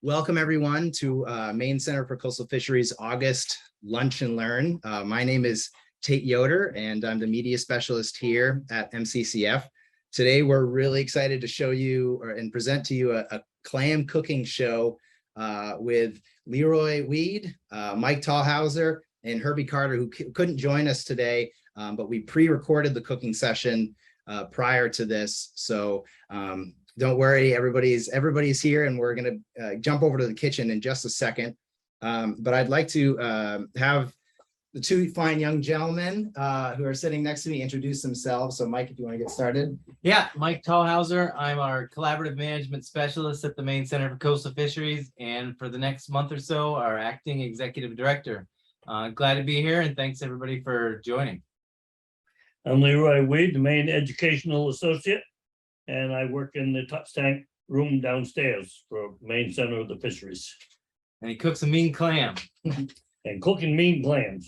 Welcome everyone to Maine Center for Coastal Fisheries August Lunch and Learn. My name is Tate Yoder and I'm the media specialist here at MCCF. Today we're really excited to show you and present to you a clam cooking show with Leroy Weed, Mike Thalhauser, and Herbie Carter, who couldn't join us today, but we pre-recorded the cooking session prior to this. So don't worry, everybody's here, and we're going to jump over to the kitchen in just a second. But I'd like to have the two fine young gentlemen who are sitting next to me introduce themselves. So Mike, if you want to get started. Yeah, Mike Thalhauser. I'm our collaborative management specialist at the Maine Center for Coastal Fisheries, and for the next month or so, our acting executive director. Glad to be here, and thanks everybody for joining. I'm Leroy Weed, the Maine Educational Associate, and I work in the touch tank room downstairs for Maine Center of the Fisheries. And he cooks a mean clam. And cooking mean clams.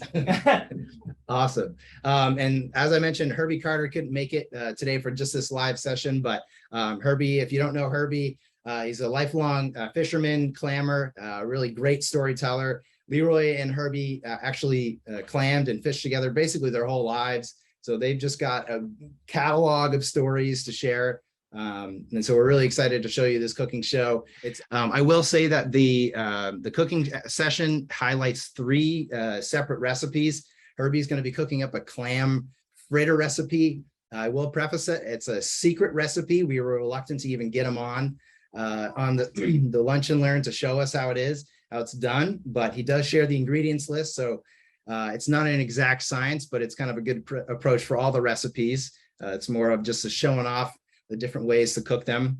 Awesome. And as I mentioned, Herbie Carter couldn't make it today for just this live session, but Herbie, if you don't know Herbie, he's a lifelong fisherman, clammer, really great storyteller. Leroy and Herbie actually clammed and fished together basically their whole lives. So they've just got a catalog of stories to share. And so we're really excited to show you this cooking show. It's I will say that the cooking session highlights three separate recipes. Herbie's going to be cooking up a clam fritter recipe. I will preface it, it's a secret recipe. We were reluctant to even get him on the Lunch and Learn to show us how it's done, but he does share the ingredients list. So it's not an exact science, but it's kind of a good approach for all the recipes. It's more of just a showing off the different ways to cook them.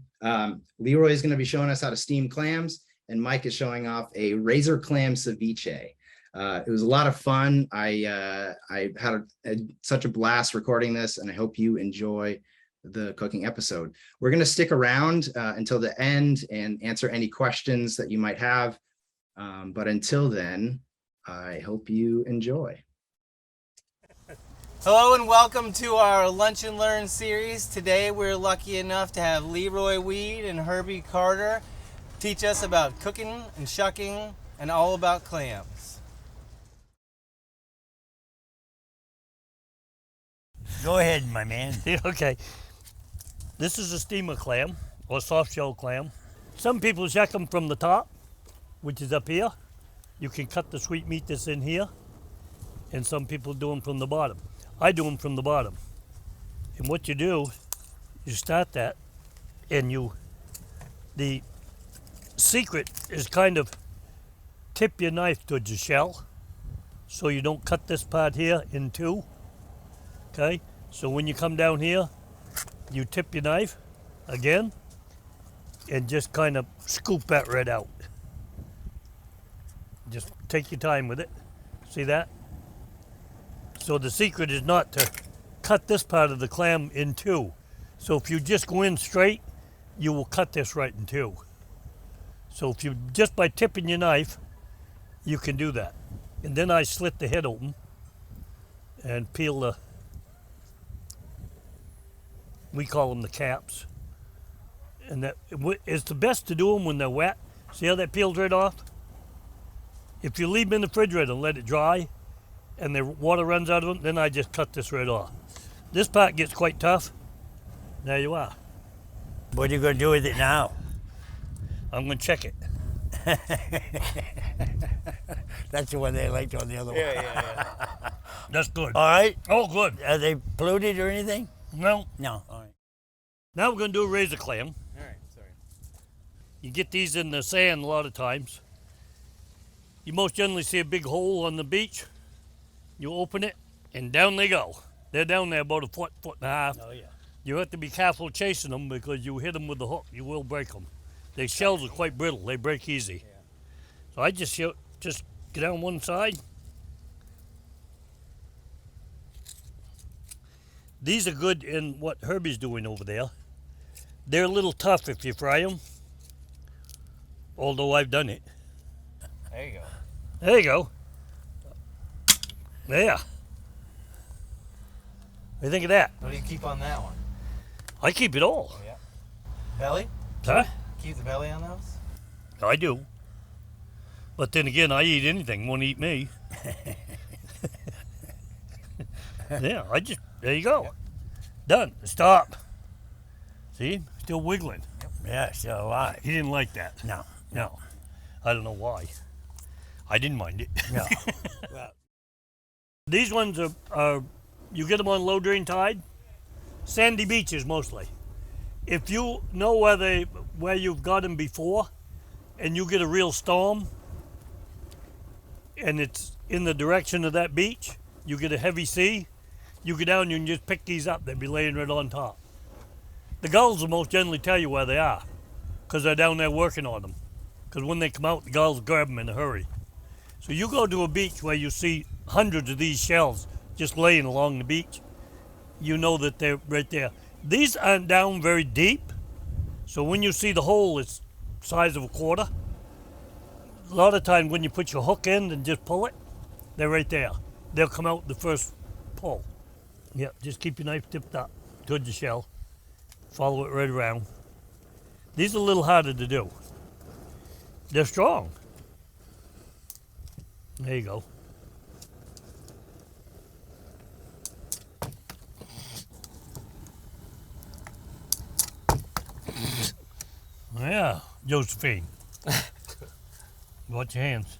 Leroy is going to be showing us how to steam clams, and Mike is showing off a razor clam ceviche. It was a lot of fun. I had such a blast recording this, and I hope you enjoy the cooking episode. We're going to stick around until the end and answer any questions that you might have. But until then, I hope you enjoy. Hello and welcome to our Lunch and Learn series. Today we're lucky enough to have Leroy Weed and Herbie Carter teach us about cooking and shucking and all about clams. Go ahead, my man. Okay. This is a steamer clam or soft shell clam. Some people shuck them from the top, which is up here. You can cut the sweet meat that's in here, and some people do them from the bottom. I do them from the bottom. And what you do, you start that, and the secret is kind of tip your knife towards the shell, so you don't cut this part here in two, okay? So when you come down here, you tip your knife again, and just kind of scoop that right out. Just take your time with it. See that? So the secret is not to cut this part of the clam in two. So if you just go in straight, you will cut this right in two. So if you just by tipping your knife, you can do that. And then I slit the head open and peel we call them the caps. And that it's the best to do them when they're wet. See how that peels right off? If you leave them in the refrigerator and let it dry, and the water runs out of them, then I just cut this right off. This part gets quite tough. There you are. What are you going to do with it now? I'm going to check it. That's the one they liked on the other one. Yeah. That's good. All right. Oh, good. Are they polluted or anything? No. No. All right. Now we're going to do a razor clam. All right, sorry. You get these in the sand a lot of times. You most generally see a big hole on the beach. You open it, and down they go. They're down there about a foot and a half. Oh, yeah. You have to be careful chasing them because you hit them with the hook, you will break them. Their shells are quite brittle. They break easy. Yeah. So I just get down one side. These are good in what Herbie's doing over there. They're a little tough if you fry them, although I've done it. There you go. There you go. There. What do you think of that? What do you keep on that one? I keep it all. Oh, yeah. Belly? Huh? Keep the belly on those? I do. But then again, I eat anything, won't eat me. Yeah, there you go. Done. Stop. See? Still wiggling. Yeah, still alive. He didn't like that. No, No. I don't know why. I didn't mind it. no. Well, These ones are you get them on low drain tide, sandy beaches mostly. If you know where you've got them before, and you get a real storm, and it's in the direction of that beach, you get a heavy sea, you go down, you can just pick these up. They'll be laying right on top. The gulls will most generally tell you where they are, because they're down there working on them. Because when they come out, the gulls grab them in a hurry. So you go to a beach where you see hundreds of these shells just laying along the beach, you know that they're right there. These aren't down very deep, so when you see the hole, it's the size of a quarter. A lot of times when you put your hook in and just pull it, they're right there. They'll come out the first pull. Yeah, just keep your knife tipped up towards the shell. Follow it right around. These are a little harder to do. They're strong. There you go. Yeah, Josephine. Watch your hands.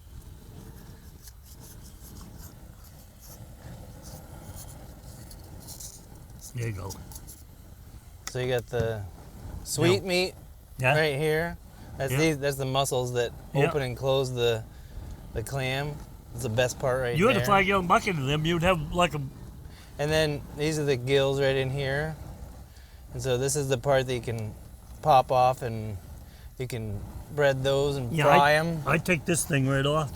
There you go. So you got the sweet meat Yeah. right here. That's Yeah. that's the muscles that Yeah. open and close the clam. It's the best part right You there. had a 5-gallon bucket of them, you'd have like a. And then these are the gills right in here. And so this is the part that you can pop off and you can bread those and fry them. I take this thing right off,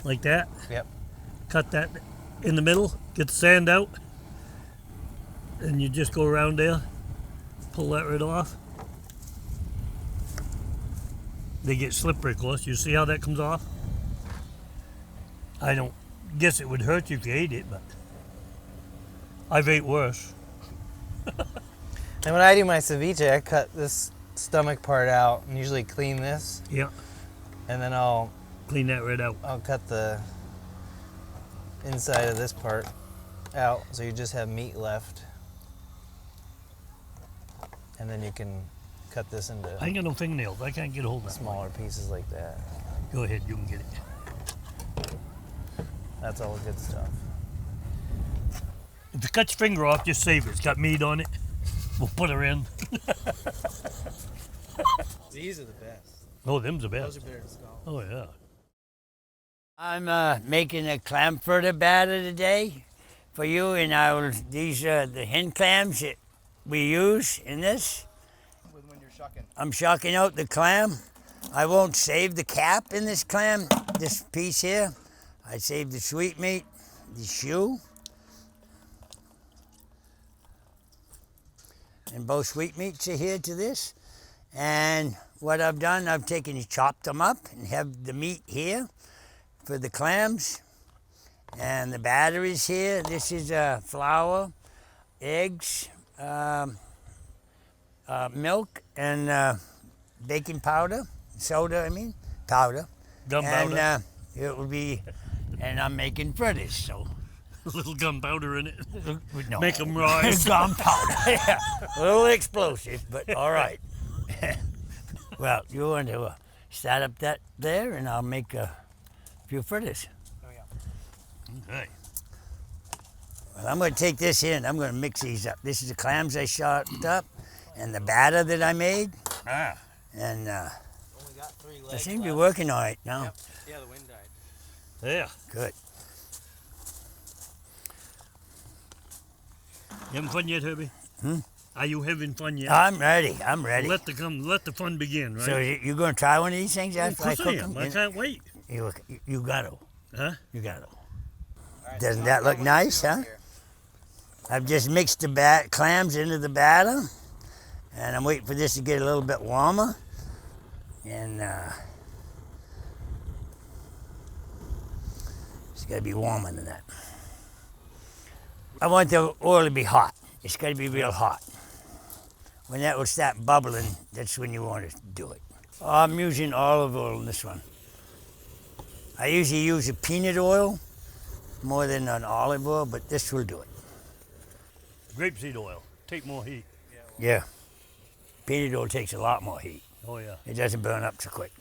like that. Yep. Cut that in the middle, get the sand out, and you just go around there, pull that right off. They get slippery, of course. You see how that comes off? I don't guess it would hurt you if you ate it, but I've ate worse. And when I do my ceviche, I cut this stomach part out and usually clean this. Yeah, And then I'll clean that right out. cut the inside of this part out so you just have meat left. And then you can cut this into I ain't got no fingernails. I can't get a hold of that. smaller pieces like that. Go ahead, you can get it. That's all the good stuff. If you cut your finger off, just save it. It's got meat on it. We'll put her in. These are the best. Oh, them's the best. Those are better than scallops. Oh, yeah. I'm making a clam fritter batter today for you, and these are the hen clams that we use in this. When you're shucking. I'm shucking out the clam. I won't save the cap in this clam, this piece here. I save the sweet meat, the shoe, and both sweetmeats are here to this. And what I've done, I've taken and chopped them up and have the meat here for the clams. And the batter is here. This is flour, eggs, milk, and baking powder, soda, powder. Gunpowder. And it will be, and I'm making fritters, so. A little gunpowder in it. No. Make them rise. Gunpowder, yeah. A little explosive, but all right. Well, you want to start up that there, and I'll make a few fritters. Okay. Well, I'm going to take this in. I'm going to mix these up. This is the clams I chopped up, and the batter that I made, Ah. and Only got 3 legs I seem to be left. working all right now. Yep. Yeah, the wind died. Yeah. Good. You having fun yet, Herbie? Are you having fun yet? I'm ready. I'm ready. Let the fun begin, right? So you going to try one of these things of after I course I cook am. them? I can't wait. You got to. Huh? You got to. All right, Doesn't so that look what nice, you huh? doing here? I've just mixed the clams into the batter, and I'm waiting for this to get a little bit warmer. And it's got to be warmer than that. I want the oil to be hot. It's got to be real hot. When that will start bubbling, that's when you want to do it. I'm using olive oil in this one. I usually use a peanut oil more than an olive oil, but this will do it. Grapeseed oil. Take more heat. Yeah. Peanut oil takes a lot more heat. Oh, yeah. It doesn't burn up so quick.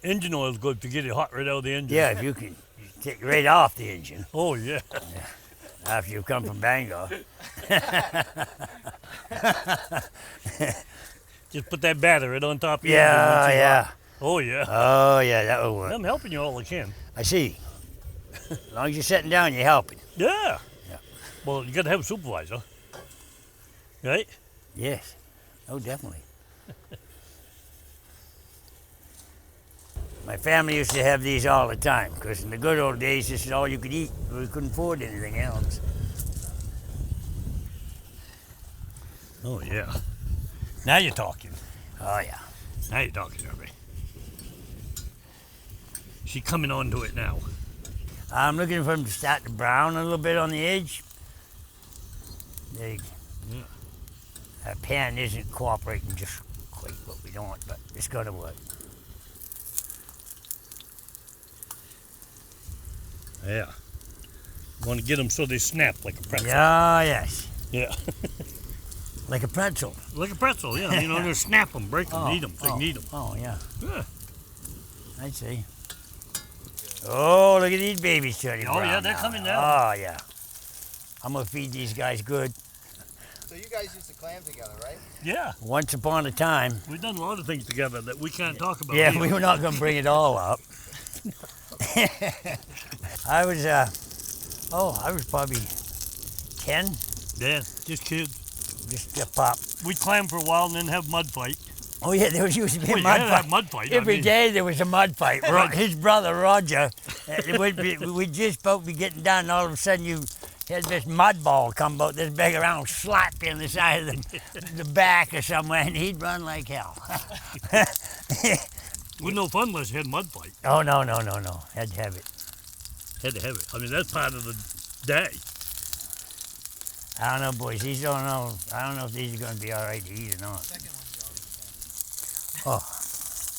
Engine oil is good to get it hot right out of the engine. Yeah, if you can take it right off the engine Oh, yeah. after you come from Bangor. Just put that batter right on top of your Yeah, engine. yeah. Oh, yeah. Oh, yeah, that will work. I'm helping you all I can. I see. As long as you're sitting down, you're helping. Yeah. Yeah. Well, you got to have a supervisor. Right? Yes. Oh, definitely. My family used to have these all the time because in the good old days, this is all you could eat. We couldn't afford anything else. Oh, yeah. Now you're talking. Oh, yeah. Now you're talking, Herbie. She's coming onto it now. I'm looking for them to start to brown a little bit on the edge. That pan isn't cooperating just quite what we want, but it's going to work. Yeah. Want to get them so they snap like a pretzel. Yeah, yes. Yeah. Like a pretzel. Like a pretzel, yeah. You know, just snap them, break them, eat them, so you can eat them. Oh, yeah. Yeah. I see. Oh, look at these babies turning Oh, brown yeah, they're now. coming down. Oh, yeah. I'm going to feed these guys good. So you guys used to clam together, right? Yeah. Once upon a time. We've done a lot of things together that we can't talk about. Yeah, here. we were not going to bring it all up. I was probably 10, Yeah, just kids. just a pop. We'd clam for a while and then have mud fight. Oh, yeah, there was used to be Well, a you mud had to fight. have mud fight. Every day there was a mud fight. His brother Roger, we'd just about be getting done, and all of a sudden you had this mud ball come about this big around, slap you in the side of the back or somewhere, and he'd run like hell. With no fun unless you had mud fight. Oh, no. Had to have it. Had to have it. I mean, that's part of the day. I don't know, boys. These don't know. I don't know if these are going to be all right to eat or not. Oh.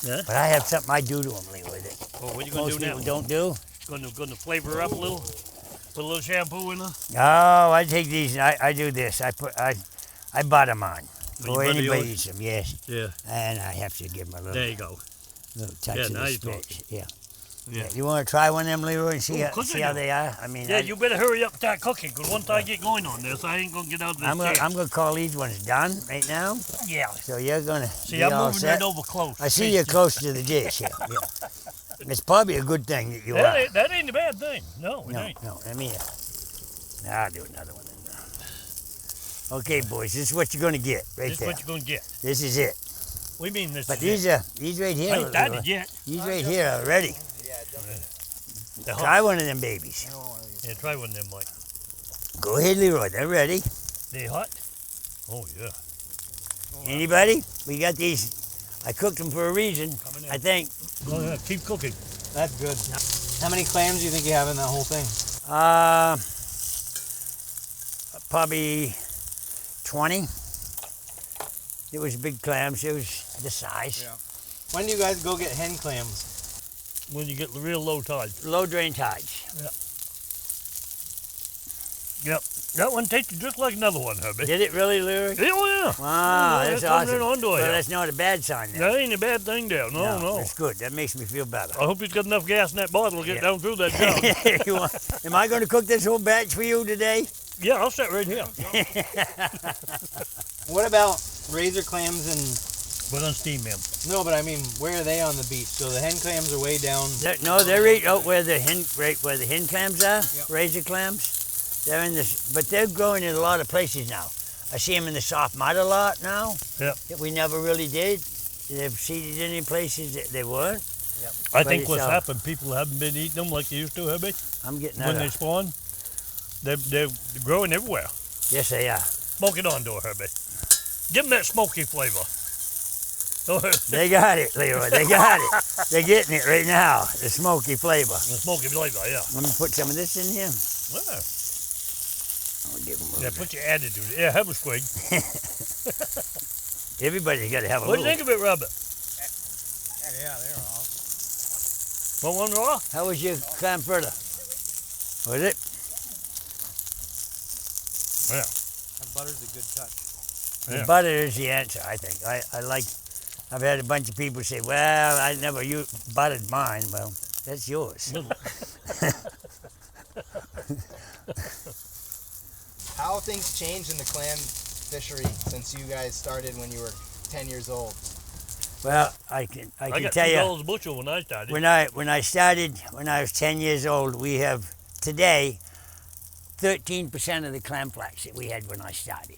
Yeah? But I have something I do to them, Leroy, that Oh, what are you going most to do now? people don't do. Going to flavor her up a little? Put a little shampoo in her? Oh, I take these and I do this. I butter them on. you Boy, butter anybody yours? eats them, yes. Yeah. And I have to give them a There little, you go. little touch Yeah, of now the you're spit. talking. Yeah. Yeah. You want to try one of them, Leroy, and see, Oh, of course I how do. they are? I mean, Yeah, you better hurry up and start cooking, because once I get going on this, I ain't going to get out of this I'm chair. gonna call these ones done right now. Yeah. So you're gonna See, be I'm all moving set. right over close. I see you're close to the dish. Yeah. It's probably a good thing that you are. That ain't a bad thing. No, it ain't. No. Let me. I'll do another one. Okay, boys. This is what you're gonna get right This is there. what you're going to get. This is it. What do you mean this But is these right here. I ain't done Leroy, it yet. These right here are ready. They're hot. Try one of them babies. Yeah, try one of them, Mike. Go ahead, Leroy. They're ready. They hot? Oh, yeah. Anybody? We got these. I cooked them for a reason. Coming in. I think. Go ahead, keep cooking. That's good. How many clams do you think you have in that whole thing? Probably 20. It was big clams. It was the size. Yeah. When do you guys go get hen clams? When you get the real low tide. Low drain tides. Yep. That one tasted just like another one, Herbie. Did it really, Leroy? Oh, yeah. Wow, Yeah, that's that's coming awesome. right onto it, Well, yeah. that's not a bad sign then. That ain't a bad thing there. No. That's good. That makes me feel better. I hope he's got enough gas in that bottle to get Yeah. down through that job. Am I going to cook this whole batch for you today? Yeah, I'll sit right here. What about razor clams and We're gonna steam him. no? But I mean, where are they on the beach? So the hen clams are way down. They're right out where the hen clams are, Yep. razor clams. They're in this, but they're growing in a lot of places now. I see them in the soft mud a lot now. Yep. That we never really did. They've seeded in places that they weren't. I But think it's, what's happened, people haven't been eating them like they used to, Herbie. I'm getting When that. they spawn, they're growing everywhere. Yes, they are. Smoke it on to her, Herbie. Give them that smoky flavor. They got it, Leroy. They got it. They're getting it right now. The smoky flavor. The smoky flavor, yeah. Let me put some of this in here. Yeah. I'll give them a Yeah, little put your attitude. Yeah, have a swig. bit. Everybody's got to have a What do you little. think of it, Robert? Yeah, they're all. Want one raw? How was your clam fritter? Was it? Yeah. That butter's a good touch. The Yeah. butter is the answer, I think. I like, I've had a bunch of people say, well, I never buttered mine. Well, that's yours. How have things changed in the clam fishery since you guys started when you were 10 years old? Well, I can I tell got you, $2 a bushel when I started. when I started, when I was 10 years old, we have today 13% of the clam flats that we had when I started.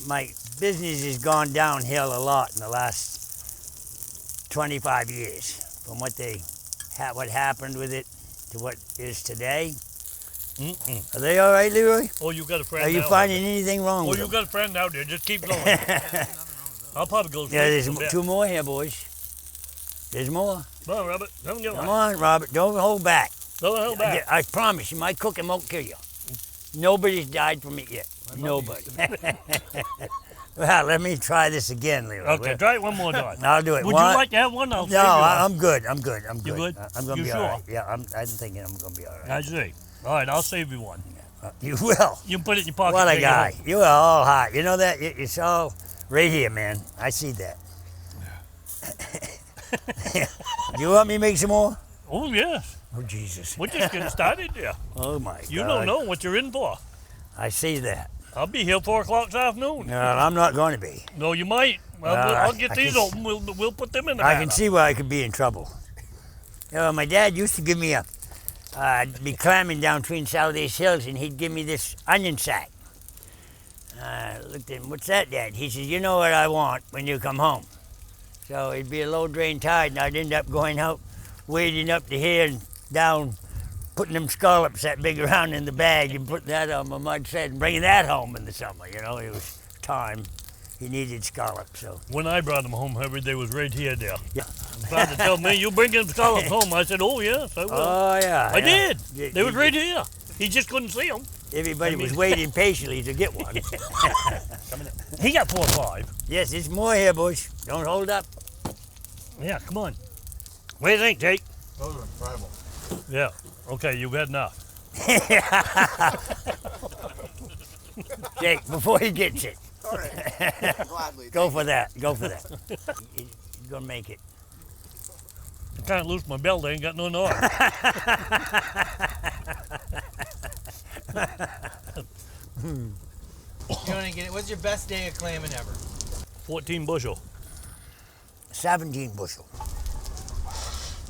My business has gone downhill a lot in the last 25 years from what happened with it to what is today. Mm-mm. Are they all right, Leroy? Oh, you got a friend Are you now. finding anything wrong Oh, with you them? got a friend out there. Just keep going. I'll probably go straight Yeah, there's to bed. 2 more here, boys. There's more. Come on, Robert. Don't get Come one. on, Robert. Don't hold back. Don't hold back. I promise you, my cooking won't kill you. Nobody's died from it yet. Nobody. Well, let me try this again, Leroy. Okay, try it one more time. I'll do it. Would One- you like to have one? I'll No, save you one. I'm good. I'm good. I'm good. You good? I'm gonna You be sure? all right. Yeah, I'm thinking I'm gonna be all right. I see. All right, I'll save you one. You will. You can put it in your pocket. What and a take it guy. home. You are all hot. You know that? It's all right here, man. I see that. You want me to make some more? Oh, yes. Oh, Jesus. We're just getting started there. Oh, my God. You don't know what you're in for. I see that. I'll be here 4 o'clock this afternoon. No, I'm not going to be. No, you might. I'll get I these can- open. We'll put them in the I batter. can see where I could be in trouble. You know, my dad used to give me I'd be clamming down between Saladay's Hills, and he'd give me this onion sack. I looked at him, what's that, Dad? He says, you know what I want when you come home. So it'd be a low drain tide, and I'd end up going out, wading up to here and down, putting them scallops that big around in the bag and putting that on my mud set and bringing that home in the summer. You know, it was time. He needed scallops, so. When I brought them home, Herbie, they was right here there. Yeah. Father told me, you bring them scallops home. I said, oh, yes, I will. Oh, yeah. I yeah. did. Yeah, They was you- right here. He just couldn't see them. Everybody I mean- was waiting patiently to get one. He got 4 or 5. Yes, there's more here, boys. Don't hold up. Yeah, come on. What do you think, Jake? Those are incredible. Yeah. Okay, you've had enough. Jake, before he gets it, All right. Gladly. go for that. Go for that. You're gonna make it. I can't loose my belt. I ain't got no noise. You want to get it? What's your best day of clamming ever? 14 bushel. 17 bushel.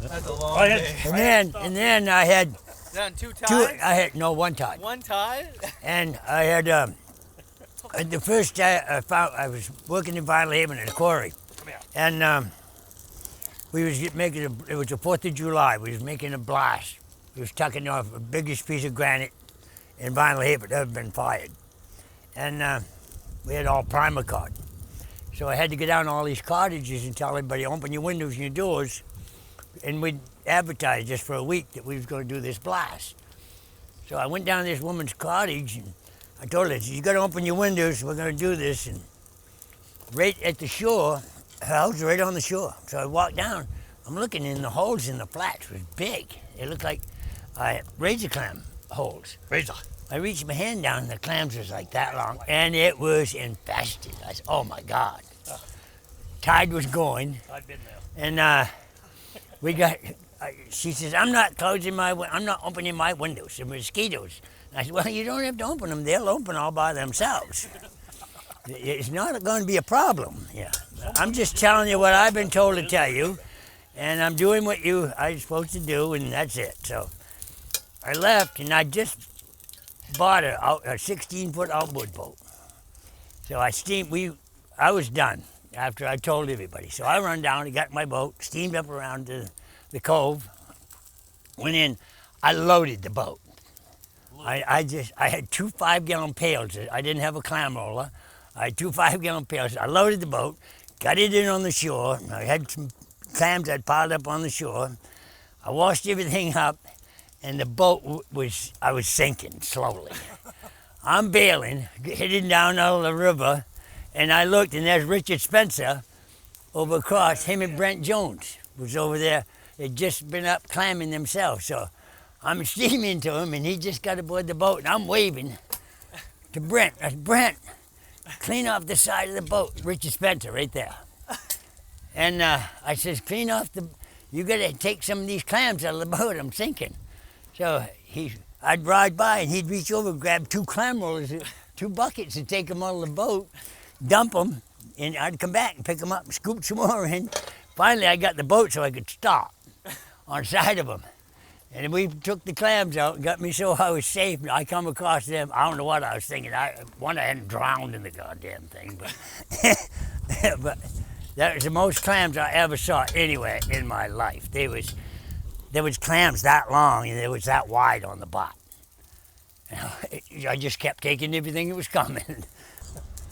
That's a long I had- day. And then I had Done 2 two. times? I had no one tide, One tide? and I had the first day I was working in Vinyl Haven at a quarry, and we was making it was the 4th of July. We was making a blast. We was tucking off the biggest piece of granite in Vinyl Haven that ever been fired, and we had all primer card. So I had to go down to all these cottages and tell everybody, open your windows and your doors, and we'd advertise just for a week that we was going to do this blast. So I went down to this woman's cottage and I told her, you got to open your windows, we're going to do this. And right at the shore, her house was right on the shore. So I walked down, I'm looking in the holes in the flats was big. It looked like razor clam holes. Razor. I reached my hand down and the clams was like that long and it was infested. I said, oh my God. Tide was going I've been there. and we got, she says, I'm not opening my windows, the mosquitoes. And I said, well, you don't have to open them, they'll open all by themselves. It's not going to be a problem. Yeah. I'm just telling you what I've been told to tell you, and I'm doing what I'm supposed to do, and that's it. So I left, and I just bought a 16-foot outboard boat. So I was done after I told everybody. So I run down and got my boat, steamed up around to the cove, went in, I loaded the boat. I had 2 5-gallon pails. I didn't have a clam roller. I had 2 5-gallon pails. I loaded the boat, got it in on the shore. I had some clams I'd piled up on the shore. I washed everything up, and the boat I was sinking slowly. I'm bailing, heading down out of the river, and I looked, and there's Richard Spencer over across. Him and Brent Jones was over there. They'd just been up clamming themselves. So I'm steaming to him, and he just got aboard the boat, and I'm waving to Brent. I said, Brent, clean off the side of the boat. Richard Spencer right there. And I says, clean off you got to take some of these clams out of the boat. I'm sinking. So I'd ride by, and he'd reach over and grab 2 clam rollers, 2 buckets, and take them out of the boat, dump them, and I'd come back and pick them up and scoop some more in. Finally, I got the boat so I could stop on the side of them. And we took the clams out and got me so I was safe. I come across them. I don't know what I was thinking. I hadn't drowned in the goddamn thing, but but that was the most clams I ever saw anywhere in my life. There was clams that long and they was that wide on the bottom. I just kept taking everything that was coming.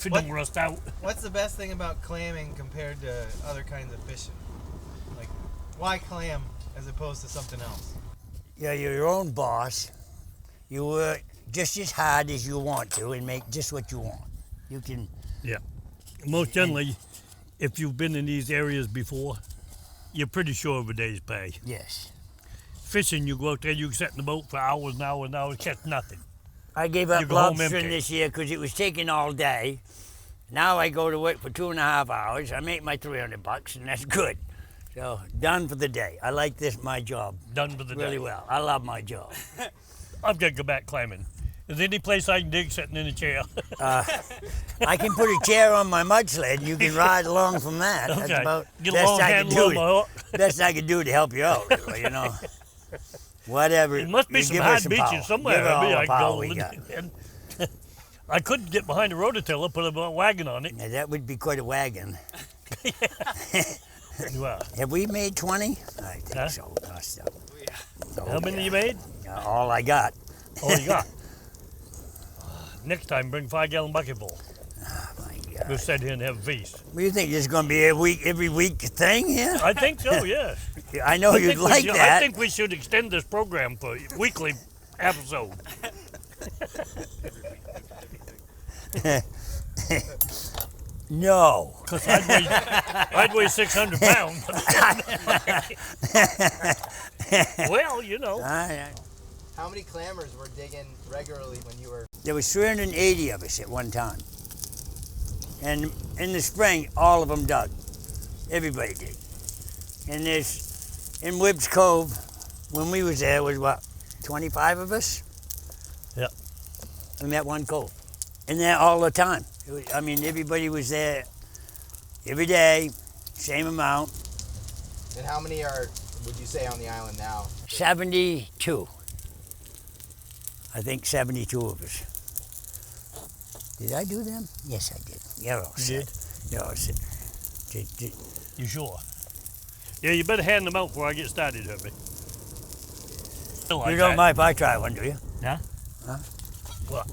Didn't rust out. What's the best thing about clamming compared to other kinds of fishing? Like, why clam as opposed to something else? Yeah, you're your own boss. You work just as hard as you want to and make just what you want. You can. Yeah. Most generally, if you've been in these areas before, you're pretty sure of a day's pay. Yes. Fishing, you go out there, you can sit in the boat for hours and hours and hours, catch nothing. I gave You up go home lobstering empty. this year because it was taking all day. Now I go to work for 2.5 hours. I make my $300, and that's good. So done for the day. I like my job Done for the really day. well. I love my job. I've got to go back clamming. Is there any place I can dig sitting in a chair? I can put a chair on my mud sled, and you can ride along from that. Okay. That's about Get a best long I can handle do. on my hook. Best I can do to help you out, you know. Whatever. There must be You some give us hard some beaches power. somewhere. Give us all Maybe the I can power go. we got. And I could get behind a rototiller, put a wagon on it. Now, that would be quite a wagon. Wow. Have we made 20? I think Huh? so. Must have. Oh, How many yeah. you made? All I got. All you got. Next time, bring 5-gallon bucket full. Oh, my God. We'll sit here and have a feast. What do you think? This is going to be every week thing here? I think so, yes. I know you'd like I that. think we should extend this program for weekly episode. No. Because I'd weigh 600 pounds. Well, you know. How many clammers were digging regularly when you were? There was 380 of us at one time. And in the spring, all of them dug. Everybody did. And there's, in Wibb's Cove, when we was there, was what, 25 of us? Yep. In that one cove. And there all the time. I mean, everybody was there every day, same amount. And how many would you say on the island now? 72. I think 72 of us. Did I do them? Yes, I did. You're all set. You're all set. You sure? Yeah, you better hand them out before I get started, Herbie. You don't mind if I try one, do you? Huh? Huh? What?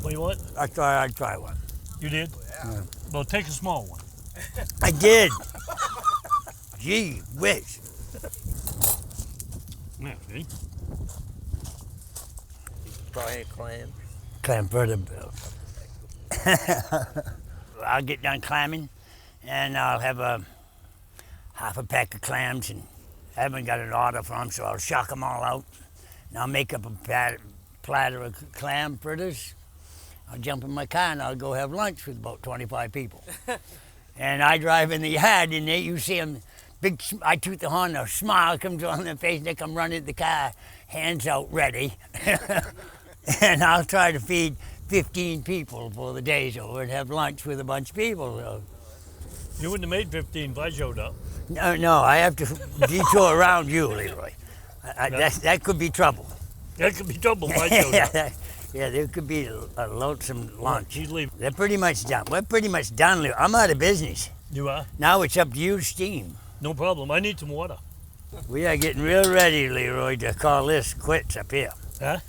What do you want? I'd try one. You did? Yeah. Well, take a small one. I did. Gee whiz. Yeah, see? Probably a clam. Clam vertebrate. I'll get done clamming, and I'll have half a pack of clams, and I haven't got an order for them, so I'll shuck them all out, and I'll make up a platter of clam fritters. I'll jump in my car, and I'll go have lunch with about 25 people. And I drive in the yard, and you see them, I toot the horn, a smile comes on their face, and they come running to the car, hands out ready. And I'll try to feed 15 people before the day's over and have lunch with a bunch of people. So. You wouldn't have made 15 if I showed up. No, I have to detour around you, Leroy. That could be trouble. That could be trouble if I showed up. Yeah, there could be a lonesome lunch. He's leaving. They're pretty much done. We're pretty much done, Leroy. I'm out of business. You are? Now it's up to you to steam. No problem. I need some water. We are getting real ready, Leroy, to call this quits up here. Huh?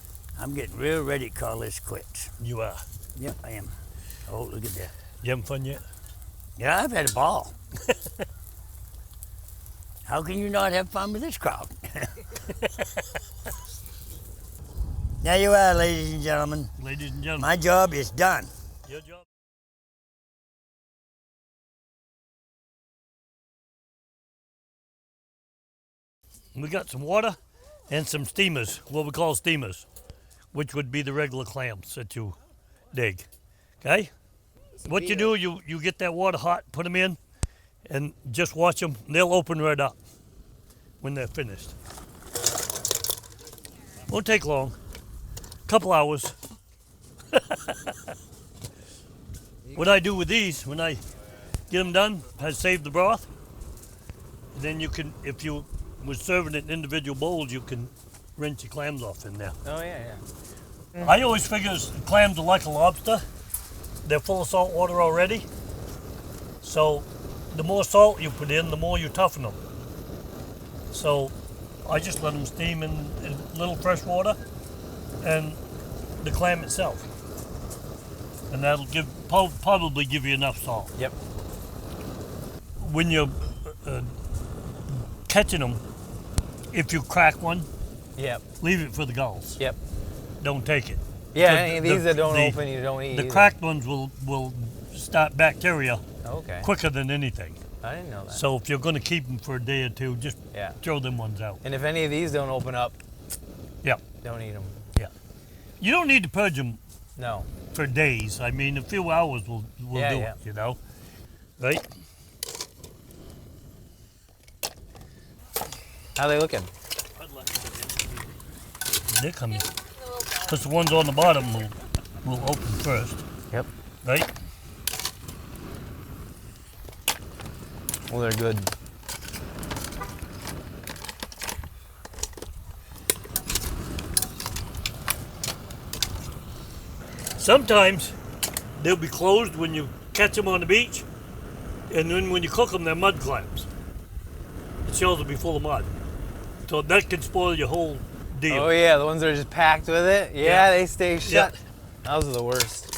I'm getting real ready to call this quits. You are. Yep, I am. Oh, look at that. You having fun yet? Yeah, I've had a ball. How can you not have fun with this crowd? There you are, ladies and gentlemen. Ladies and gentlemen. My job is done. Your job. we got some water and some steamers, what we call steamers, which would be the regular clams that you dig. Okay? What you do, you get that water hot, put them in, and just watch them. They'll open right up when they're finished. Won't take long. Couple hours. What I do with these, when I get them done, I save the broth. Then you can, if you was serving it in individual bowls, you can rinse your clams off in there. Oh yeah. I always figure clams are like a lobster. They're full of salt water already. So the more salt you put in, the more you toughen them. So I just let them steam in a little fresh water and the clam itself. And that'll probably give you enough salt. Yep. When you're catching them, if you crack one, Yep. leave it for the gulls. Yep. Don't take it. Yeah, The- any of the- these that don't the- open, you don't eat. The either. cracked ones will start bacteria Okay. quicker than anything. I didn't know that. So if you're going to keep them for a day or two, just Yeah. throw them ones out. And if any of these don't open up, Yeah. don't eat them. You don't need to purge them No. for days. I mean, a few hours will Yeah, do yeah. it, you know? Right? How they looking? They're coming. Because the ones on the bottom will open first. Yep. Right? Well, they're good. Sometimes they'll be closed when you catch them on the beach, and then when you cook them, they're mud clams. The shells will be full of mud. So that can spoil your whole deal. Oh yeah, the ones that are just packed with it. Yeah, Yeah. they stay shut. Those are the worst.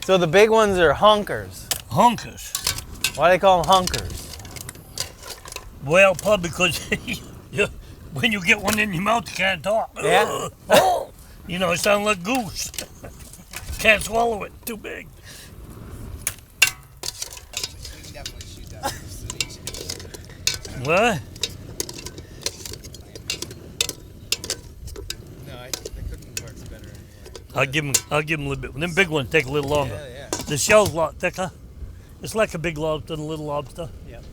So the big ones are hunkers. Hunkers. Why do they call them hunkers? Well, probably because when you get one in your mouth, you can't talk. Yeah. Oh, you know, it sounds like goose. Can't swallow it, too big. We can definitely shoot that for ceviche. What? No, the cooking part's better anyway. I'll give them a little bit. Them big ones take a little longer. Yeah. The shell's a lot thicker. It's like a big lobster and a little lobster. Yep.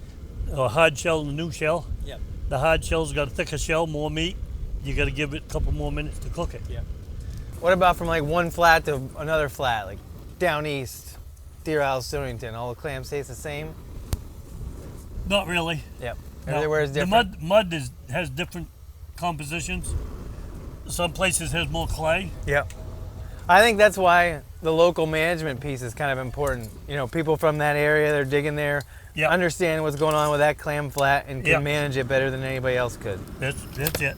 A hard shell and a new shell. Yep. The hard shell's got a thicker shell, more meat. You got to give it a couple more minutes to cook it. What about from like one flat to another flat, like down east, Deer Isle, Stonington? All the clams taste the same? Not really. Yep. No. Everywhere is different. The mud has different compositions. Some places has more clay. Yep. I think that's why the local management piece is kind of important. You know, people from that area, they're digging there, Yeah. understand what's going on with that clam flat and can Yeah. manage it better than anybody else could. That's it.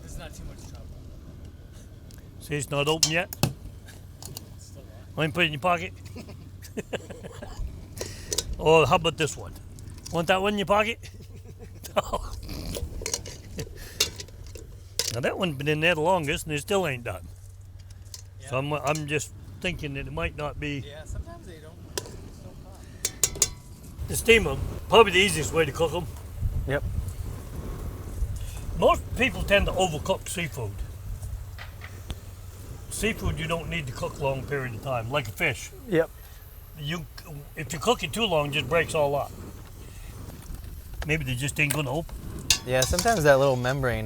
There's not too much trouble. See, it's not open yet. Want me to put it in your pocket? Or how about this one? Want that one in your pocket? No. Now that one's been in there the longest and it still ain't done. Yeah. So I'm just thinking that it might not be. Yeah, sometimes they don't pop. The steamer, probably the easiest way to cook them. Yep. Most people tend to overcook seafood. Seafood you don't need to cook long period of time, like a fish. Yep. If you cook it too long, it just breaks all up. Maybe they just ain't gonna open. Yeah, sometimes that little membrane,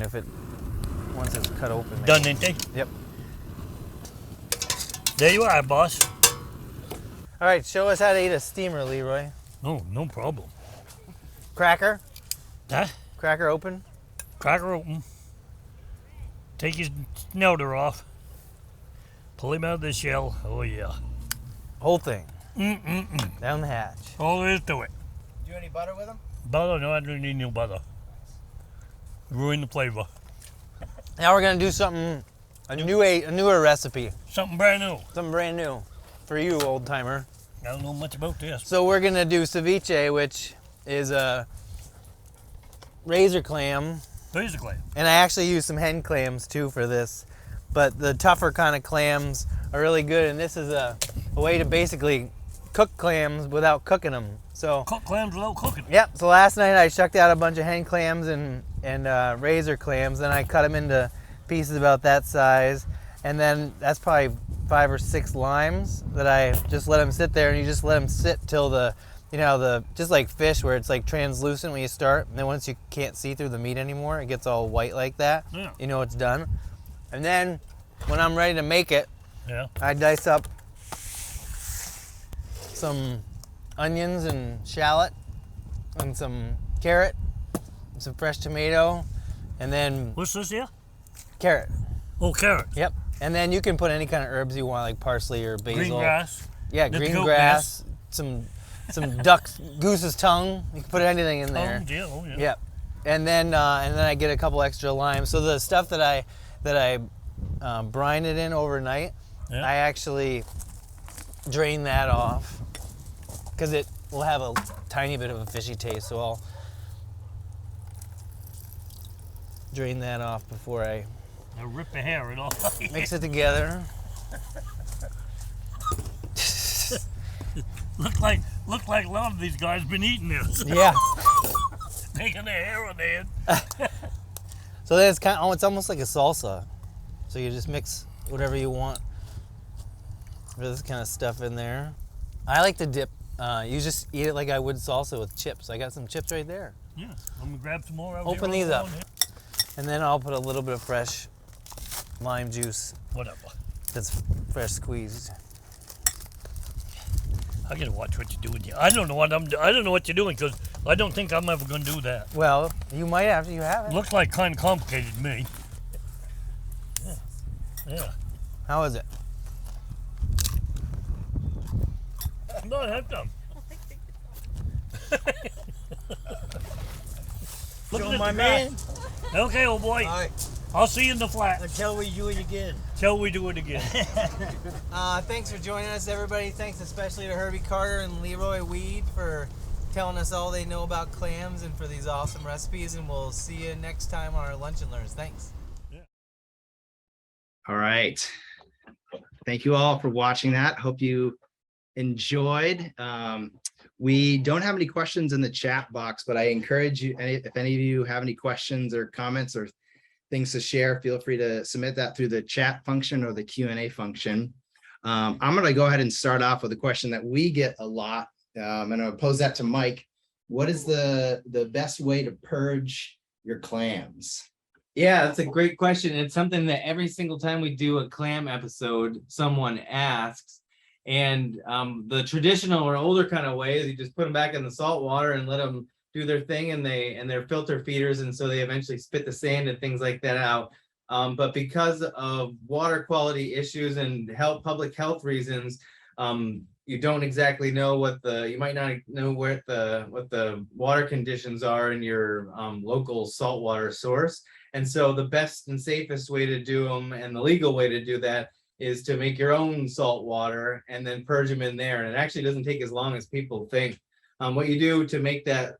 once it's cut open. maybe- Done, ain't they? Yep. There you are, boss. All right, show us how to eat a steamer, Leroy. No problem. Cracker? Huh? Cracker open? Cracker open. Take his snouter off. Pull him out of the shell. Oh yeah. Whole thing. Mm-mm-mm. Down the hatch. All there is to it. Do any butter with them? Butter? No, I don't need no butter. Ruin the flavor. Now we're gonna do something, a newer recipe. Something brand new. Something brand new for you, old timer. I don't know much about this. So we're gonna do ceviche, which is a razor clam, Basically. and I actually use some hen clams too for this. But the tougher kind of clams are really good, and this is a a way to basically cook clams without cooking them. So Cook clams without cooking. yep. So last night I shucked out a bunch of hen clams and razor clams. Then I cut them into pieces about that size, and then that's probably 5 or 6 limes that I just let them sit there, and you just let them sit till the, you know, the just like fish where it's like translucent when you start, and then once you can't see through the meat anymore, it gets all white like that. Yeah. You know it's done. And then when I'm ready to make it, Yeah. I dice up some onions and shallot and some carrot and some fresh tomato, and then What's this here? carrot. Oh, carrot. Yep. And then you can put any kind of herbs you want, like parsley or basil. Green grass. Yeah, The green goat grass, some duck's goose's tongue. You can put anything in there. Oh, yeah. Oh, yeah. Yep. And then I get a couple extra limes. So the stuff that I brine it in overnight, Yeah. I actually drain that off because it will have a tiny bit of a fishy taste. So I'll drain that off before I Now rip the hair and all. mix it together. Look like a lot of these guys been eating this. Yeah. Taking their hair on their head. So then it's it's almost like a salsa. So you just mix whatever you want for this kind of stuff in there. I like to dip. You just eat it like I would salsa with chips. I got some chips right there. Yeah. I'm gonna grab some more out Open here. these up. And then I'll put a little bit of fresh lime juice Whatever. that's fresh squeezed. I gotta watch what you're doing here. I don't know what I don't know what you're doing because I don't think I'm ever gonna do that. Well, you might have to. You have it. Looks like kind of complicated to me. Yeah. Yeah. How is it? No, I have done. Look So at my the man, grass. Okay, old boy. all right, I'll see you in the flat. until we do it again. Till we do it again. Thanks for joining us, everybody. Thanks especially to Herbie Carter and Leroy Weed for telling us all they know about clams and for these awesome recipes. And we'll see you next time on our Lunch and Learns. Thanks. All right. Thank you all for watching that. Hope you enjoyed. We don't have any questions in the chat box, but I encourage you, if any of you have any questions or comments or things to share, feel free to submit that through the chat function or the Q&A function. I'm going to go ahead and start off with a question that we get a lot. And I'll pose that to Mike. What is the best way to purge your clams? Yeah, that's a great question. It's something that every single time we do a clam episode, someone asks. And the traditional or older kind of way is you just put them back in the salt water and let them do their thing, and they're filter feeders, and so they eventually spit the sand and things like that out. But because of water quality issues and public health reasons, you don't exactly know you might not know what the water conditions are in your local saltwater source. And so the best and safest way to do them and the legal way to do that is to make your own salt water and then purge them in there. And it actually doesn't take as long as people think. What you do to make that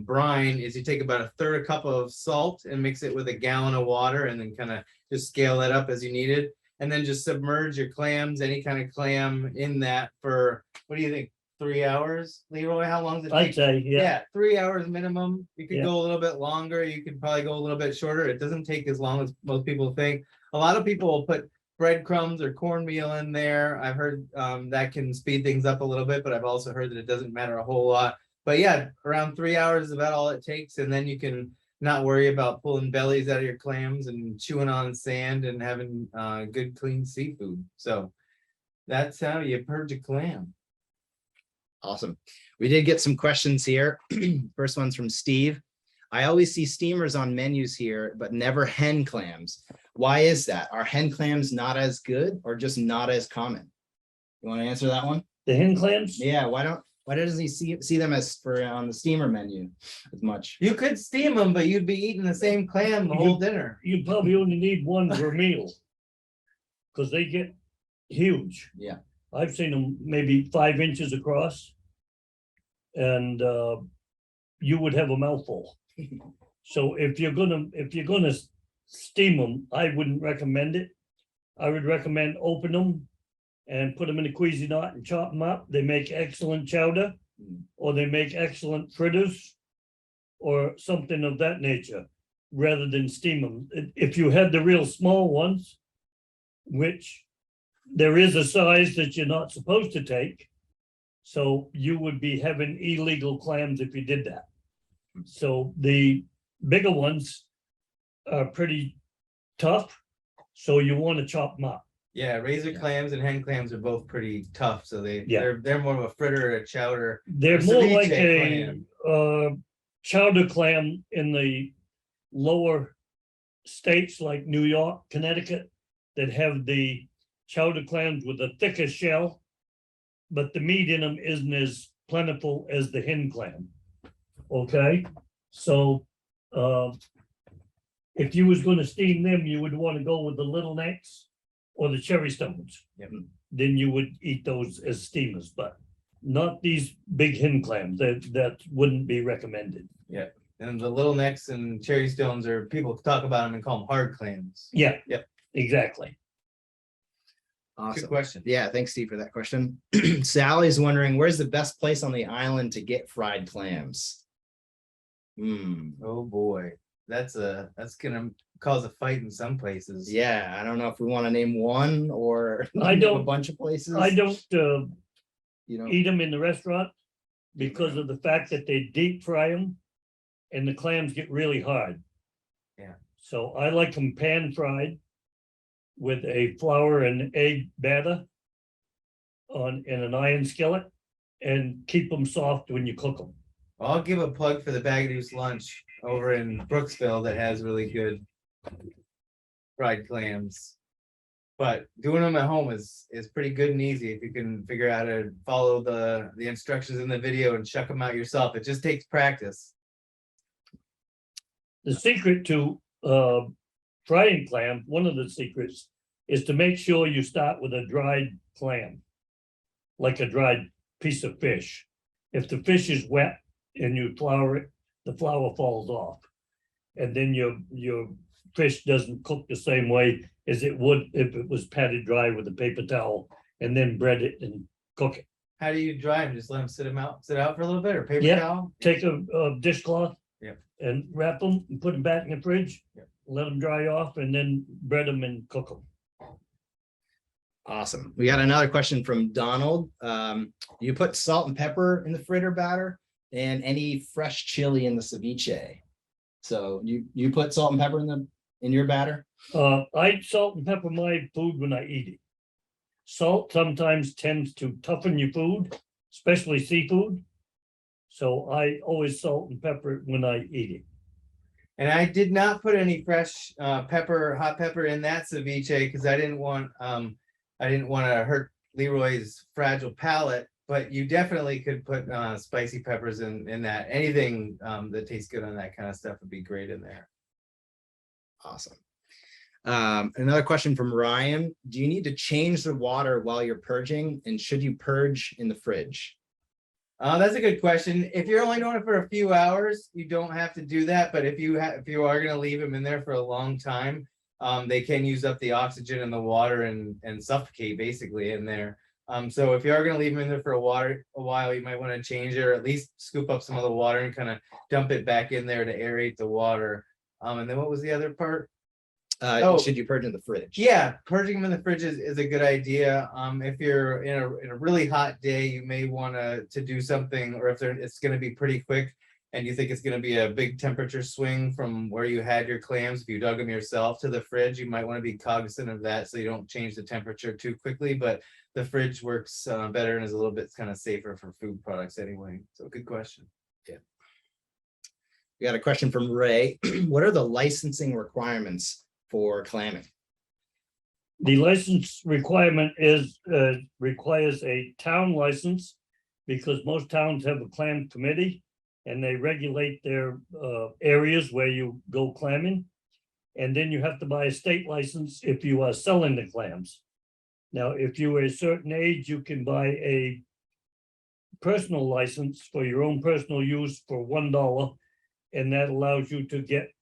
brine is you take about a third cup of salt and mix it with a gallon of water, and then kind of just scale that up as you need it. And then just submerge your clams, any kind of clam, in that for, what do you think, 3 hours? Leroy, how long does it take? I'd say, yeah. 3 hours minimum. You could Yeah. go a little bit longer. You could probably go a little bit shorter. It doesn't take as long as most people think. A lot of people will put breadcrumbs or cornmeal in there. I've heard that can speed things up a little bit, but I've also heard that it doesn't matter a whole lot. But yeah, around 3 hours is about all it takes. And then you can not worry about pulling bellies out of your clams and chewing on sand and having good, clean seafood. So that's how you purge a clam. Awesome. We did get some questions here. First one's from Steve. I always see steamers on menus here, but never hen clams. Why is that? Are hen clams not as good or just not as common? You want to answer that one? The hen clams? Yeah, why doesn't he see them as for on the steamer menu as much? You could steam them, but you'd be eating the same clam the whole dinner. You probably only need one per meal. Because they get huge. Yeah. I've seen them maybe 5 inches across. And you would have a mouthful. So if you're gonna steam them, I wouldn't recommend it. I would recommend open them and put them in a Cuisinart and chop them up. They make excellent chowder, or they make excellent fritters, or something of that nature, rather than steam them. If you had the real small ones, which there is a size that you're not supposed to take, so you would be having illegal clams if you did that. So the bigger ones are pretty tough, so you want to chop them up. Yeah, razor clams and hen clams are both pretty tough, so Yeah. they're more of a fritter or a chowder. They're Or more ceviche like a chowder clam in the lower states like New York, Connecticut, that have the chowder clams with a thicker shell, but the meat in them isn't as plentiful as the hen clam. Okay, so if you was going to steam them, you would want to go with the little necks or the cherry stones. Yep. Then you would eat those as steamers, but not these big hen clams. That wouldn't be recommended. And the little necks and cherry stones are, people talk about them and call them hard clams. Yeah. Yep. Exactly. Good Awesome. question. Yeah, thanks, Steve, for that question. Sally's wondering, where's the best place on the island to get fried clams? Oh boy, that's gonna cause a fight in some places. Yeah, I don't know if we want to name one or I name don't- a bunch of places. I don't You know, eat them in the restaurant because of the fact that they deep fry them and the clams get really hard. Yeah. So I like them pan fried with a flour and egg batter in an iron skillet and keep them soft when you cook them. I'll give a plug for the Bag Deuce Lunch over in Brooksville that has really good fried clams. But doing them at home is pretty good and easy if you can figure out how to follow the instructions in the video and shuck them out yourself. It just takes practice. The secret to frying clam, one of the secrets, is to make sure you start with a dried clam, like a dried piece of fish. If the fish is wet and you flour it, the flour falls off. And then your fish doesn't cook the same way as it would if it was patted dry with a paper towel and then bread it and cook it. How do you dry them? Just let them sit out for a little bit, or paper Yeah. towel? Take a dishcloth. Yep. And wrap them and put them back in the fridge. Yep. Let them dry off and then bread them and cook them. awesome. We got another question from Donald. You put salt and pepper in the fritter batter and any fresh chili in the ceviche. So you put salt and pepper in your batter? I salt and pepper my food when I eat it. Salt sometimes tends to toughen your food, especially seafood. So I always salt and pepper it when I eat it. And I did not put any fresh hot pepper in that ceviche because I didn't want to hurt Leroy's fragile palate. But you definitely could put spicy peppers in that. Anything that tastes good on that kind of stuff would be great in there. Awesome. Another question from Ryan. Do you need to change the water while you're purging? And should you purge in the fridge? That's a good question. If you're only doing it for a few hours, you don't have to do that. But if you are going to leave them in there for a long time, they can use up the oxygen in the water and suffocate basically in there. So if you are going to leave them in there for a while, you might want to change it or at least scoop up some of the water and kind of dump it back in there to aerate the water. And then what was the other part? Should you purge in the fridge? Yeah, purging them in the fridge is a good idea. If you're in a really hot day, you may want to do something, or if it's going to be pretty quick and you think it's going to be a big temperature swing from where you had your clams, if you dug them yourself to the fridge, you might want to be cognizant of that so you don't change the temperature too quickly. But the fridge works better and is a little bit kind of safer for food products anyway. So good question. Yeah. We got a question from Ray. What are the licensing requirements for clamming? The license requirement requires a town license because most towns have a clam committee and they regulate their areas where you go clamming. And then you have to buy a state license if you are selling the clams. Now, if you are a certain age, you can buy a personal license for your own personal use for $1. And that allows you to get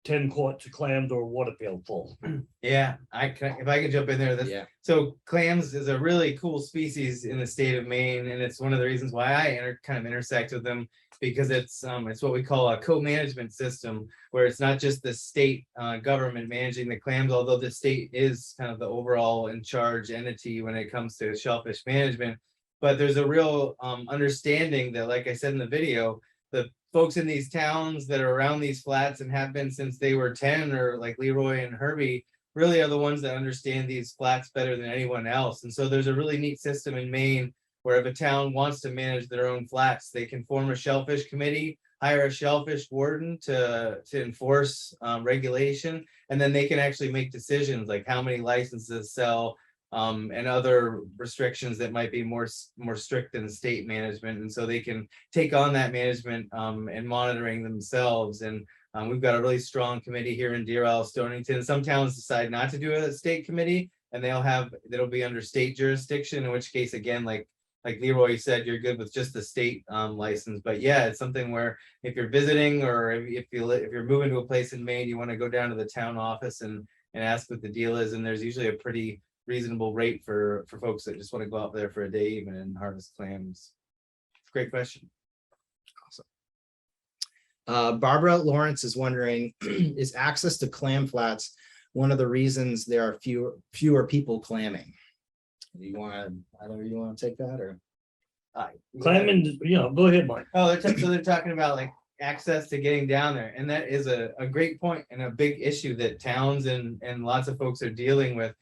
10 quarts of clams or a water pail full. Yeah, if I could jump in there, Yeah. so clams is a really cool species in the state of Maine, and it's one of the reasons why I kind of intersect with them, because it's what we call a co-management system, where it's not just the state government managing the clams, although the state is kind of the overall in charge entity when it comes to shellfish management. But there's a real understanding that, like I said in the video, the folks in these towns that are around these flats and have been since they were 10, or like Leroy and Herbie, really are the ones that understand these flats better than anyone else. And so there's a really neat system in Maine where if a town wants to manage their own flats, they can form a shellfish committee, hire a shellfish warden to enforce regulation, and then they can actually make decisions like how many licenses sell, and other restrictions that might be more strict than state management. And so they can take on that management and monitoring themselves. And we've got a really strong committee here in Deer Isle, Stonington. Some towns decide not to do a state committee, and that'll be under state jurisdiction, in which case, again, like Leroy said, you're good with just the state license. But yeah, it's something where if you're visiting, or if you're moving to a place in Maine, you want to go down to the town office and ask what the deal is. And there's usually a pretty reasonable rate for folks that just want to go out there for a day even and harvest clams. It's a great question. Awesome. Barbara Lawrence is wondering, is access to clam flats one of the reasons there are fewer people clamming? You want to take that, or? Clamming, go ahead, Mike. Oh, so they're talking about like access to getting down there, and that is a great point and a big issue that towns and lots of folks are dealing with.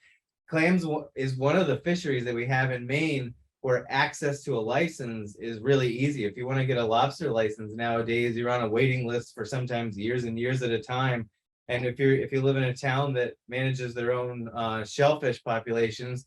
Clams is one of the fisheries that we have in Maine where access to a license is really easy. If you want to get a lobster license nowadays, you're on a waiting list for sometimes years and years at a time. And if you live in a town that manages their own shellfish populations,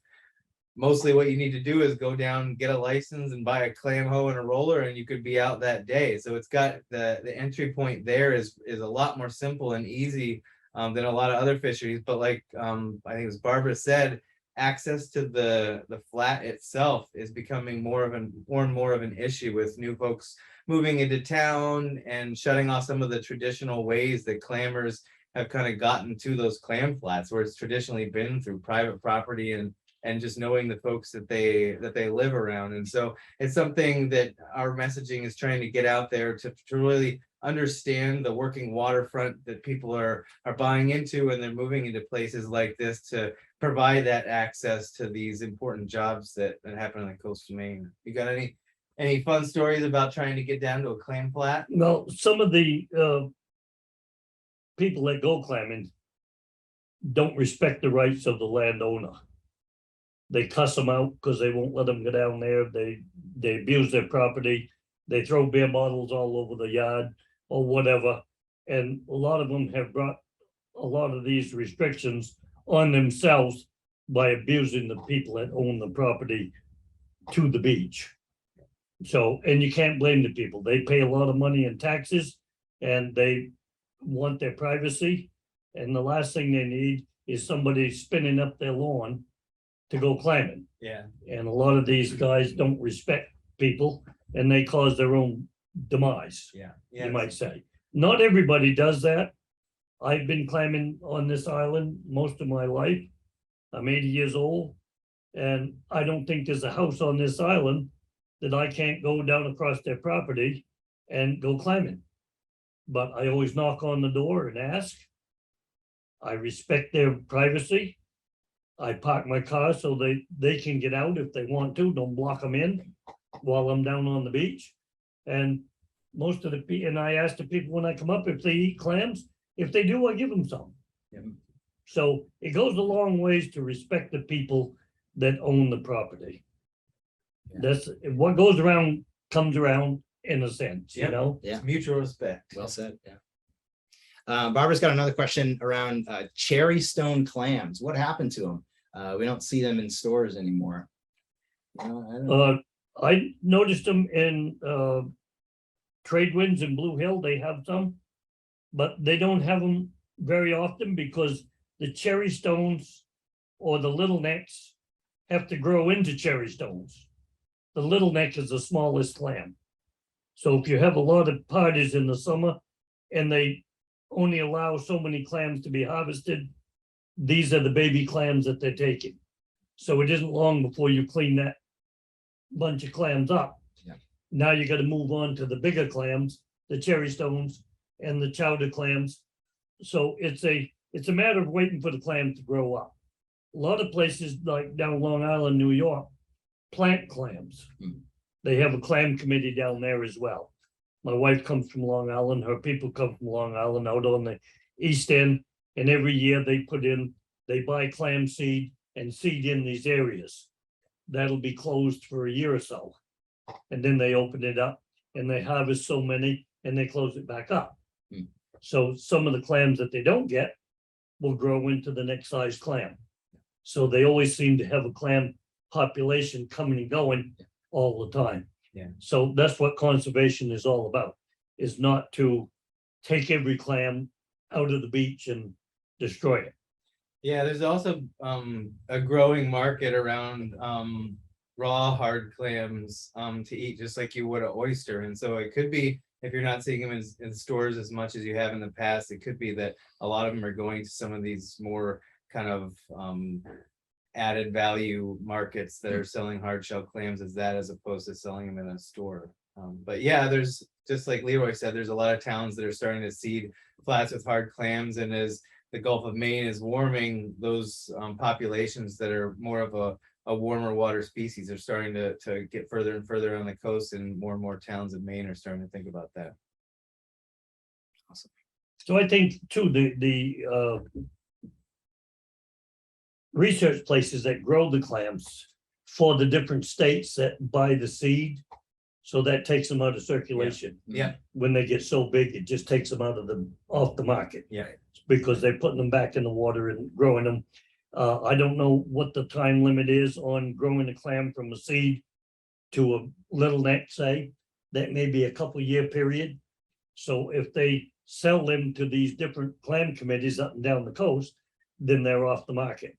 mostly what you need to do is go down, get a license, and buy a clam hoe and a roller, and you could be out that day. So it's got the entry point there is a lot more simple and easy than a lot of other fisheries. But like I think as Barbara said, access to the flat itself is becoming more and more of an issue with new folks moving into town and shutting off some of the traditional ways that clammers have kind of gotten to those clam flats, where it's traditionally been through private property and just knowing the folks that they live around. And so it's something that our messaging is trying to get out there to really understand the working waterfront that people are buying into, and they're moving into places like this to provide that access to these important jobs that happen on the coast of Maine. You got any fun stories about trying to get down to a clam flat? Well, some of the people that go clamming don't respect the rights of the landowner. They cuss them out because they won't let them go down there. They abuse their property. They throw beer bottles all over the yard or whatever. And a lot of them have brought a lot of these restrictions on themselves by abusing the people that own the property to the beach. So, and you can't blame the people. They pay a lot of money in taxes and they want their privacy. And the last thing they need is somebody spinning up their lawn to go clamming. Yeah. And a lot of these guys don't respect people and they cause their own demise. Yeah. You might say. Not everybody does that. I've been clamming on this island most of my life. I'm 80 years old, and I don't think there's a house on this island that I can't go down across their property and go clamming. But I always knock on the door and ask. I respect their privacy. I park my car so they can get out if they want to. Don't block them in while I'm down on the beach. And most of the people, and I ask the people when I come up if they eat clams. If they do, I give them some. Yeah. So it goes a long ways to respect the people that own the property. Yeah. That's what goes around comes around in a sense, you know? Yeah. It's mutual respect. Well said. Yeah. Barbara's got another question around cherry stone clams. What happened to them? We don't see them in stores anymore. I don't know. I noticed them in Trade Winds in Blue Hill. They have some, but they don't have them very often because the cherry stones or the little necks have to grow into cherry stones. The little neck is the smallest clam. So if you have a lot of parties in the summer and they only allow so many clams to be harvested. These are the baby clams that they're taking. So it isn't long before you clean that bunch of clams up. Yeah. Now you gotta move on to the bigger clams, the cherry stones and the chowder clams. So it's a matter of waiting for the clams to grow up. A lot of places like down Long Island, New York, plant clams. They have a clam committee down there as well. My wife comes from Long Island, her people come from Long Island out on the east end. And every year they buy clam seed and seed in these areas. That'll be closed for a year or so. And then they open it up and they harvest so many and they close it back up. So some of the clams that they don't get will grow into the next size clam. So they always seem to have a clam population coming and going all the time. Yeah. So that's what conservation is all about, is not to take every clam out of the beach and destroy it. Yeah, there's also a growing market around raw hard clams to eat just like you would an oyster. And so it could be, if you're not seeing them in stores as much as you have in the past, it could be that a lot of them are going to some of these more kind of added value markets that are selling hard shell clams as opposed to selling them in a store. But yeah, there's, just like Leroy said, there's a lot of towns that are starting to seed flats with hard clams, and as the Gulf of Maine is warming, those populations that are more of a warmer water species are starting to get further and further on the coast, and more towns in Maine are starting to think about that. Awesome. So I think too, the research places that grow the clams for the different states that buy the seed, so that takes them out of circulation. Yeah. When they get so big, it just takes them off the market. Yeah. Because they're putting them back in the water and growing them. I don't know what the time limit is on growing a clam from a seed to a little neck, say. That may be a couple-year period. So if they sell them to these different clam committees up and down the coast, then they're off the market.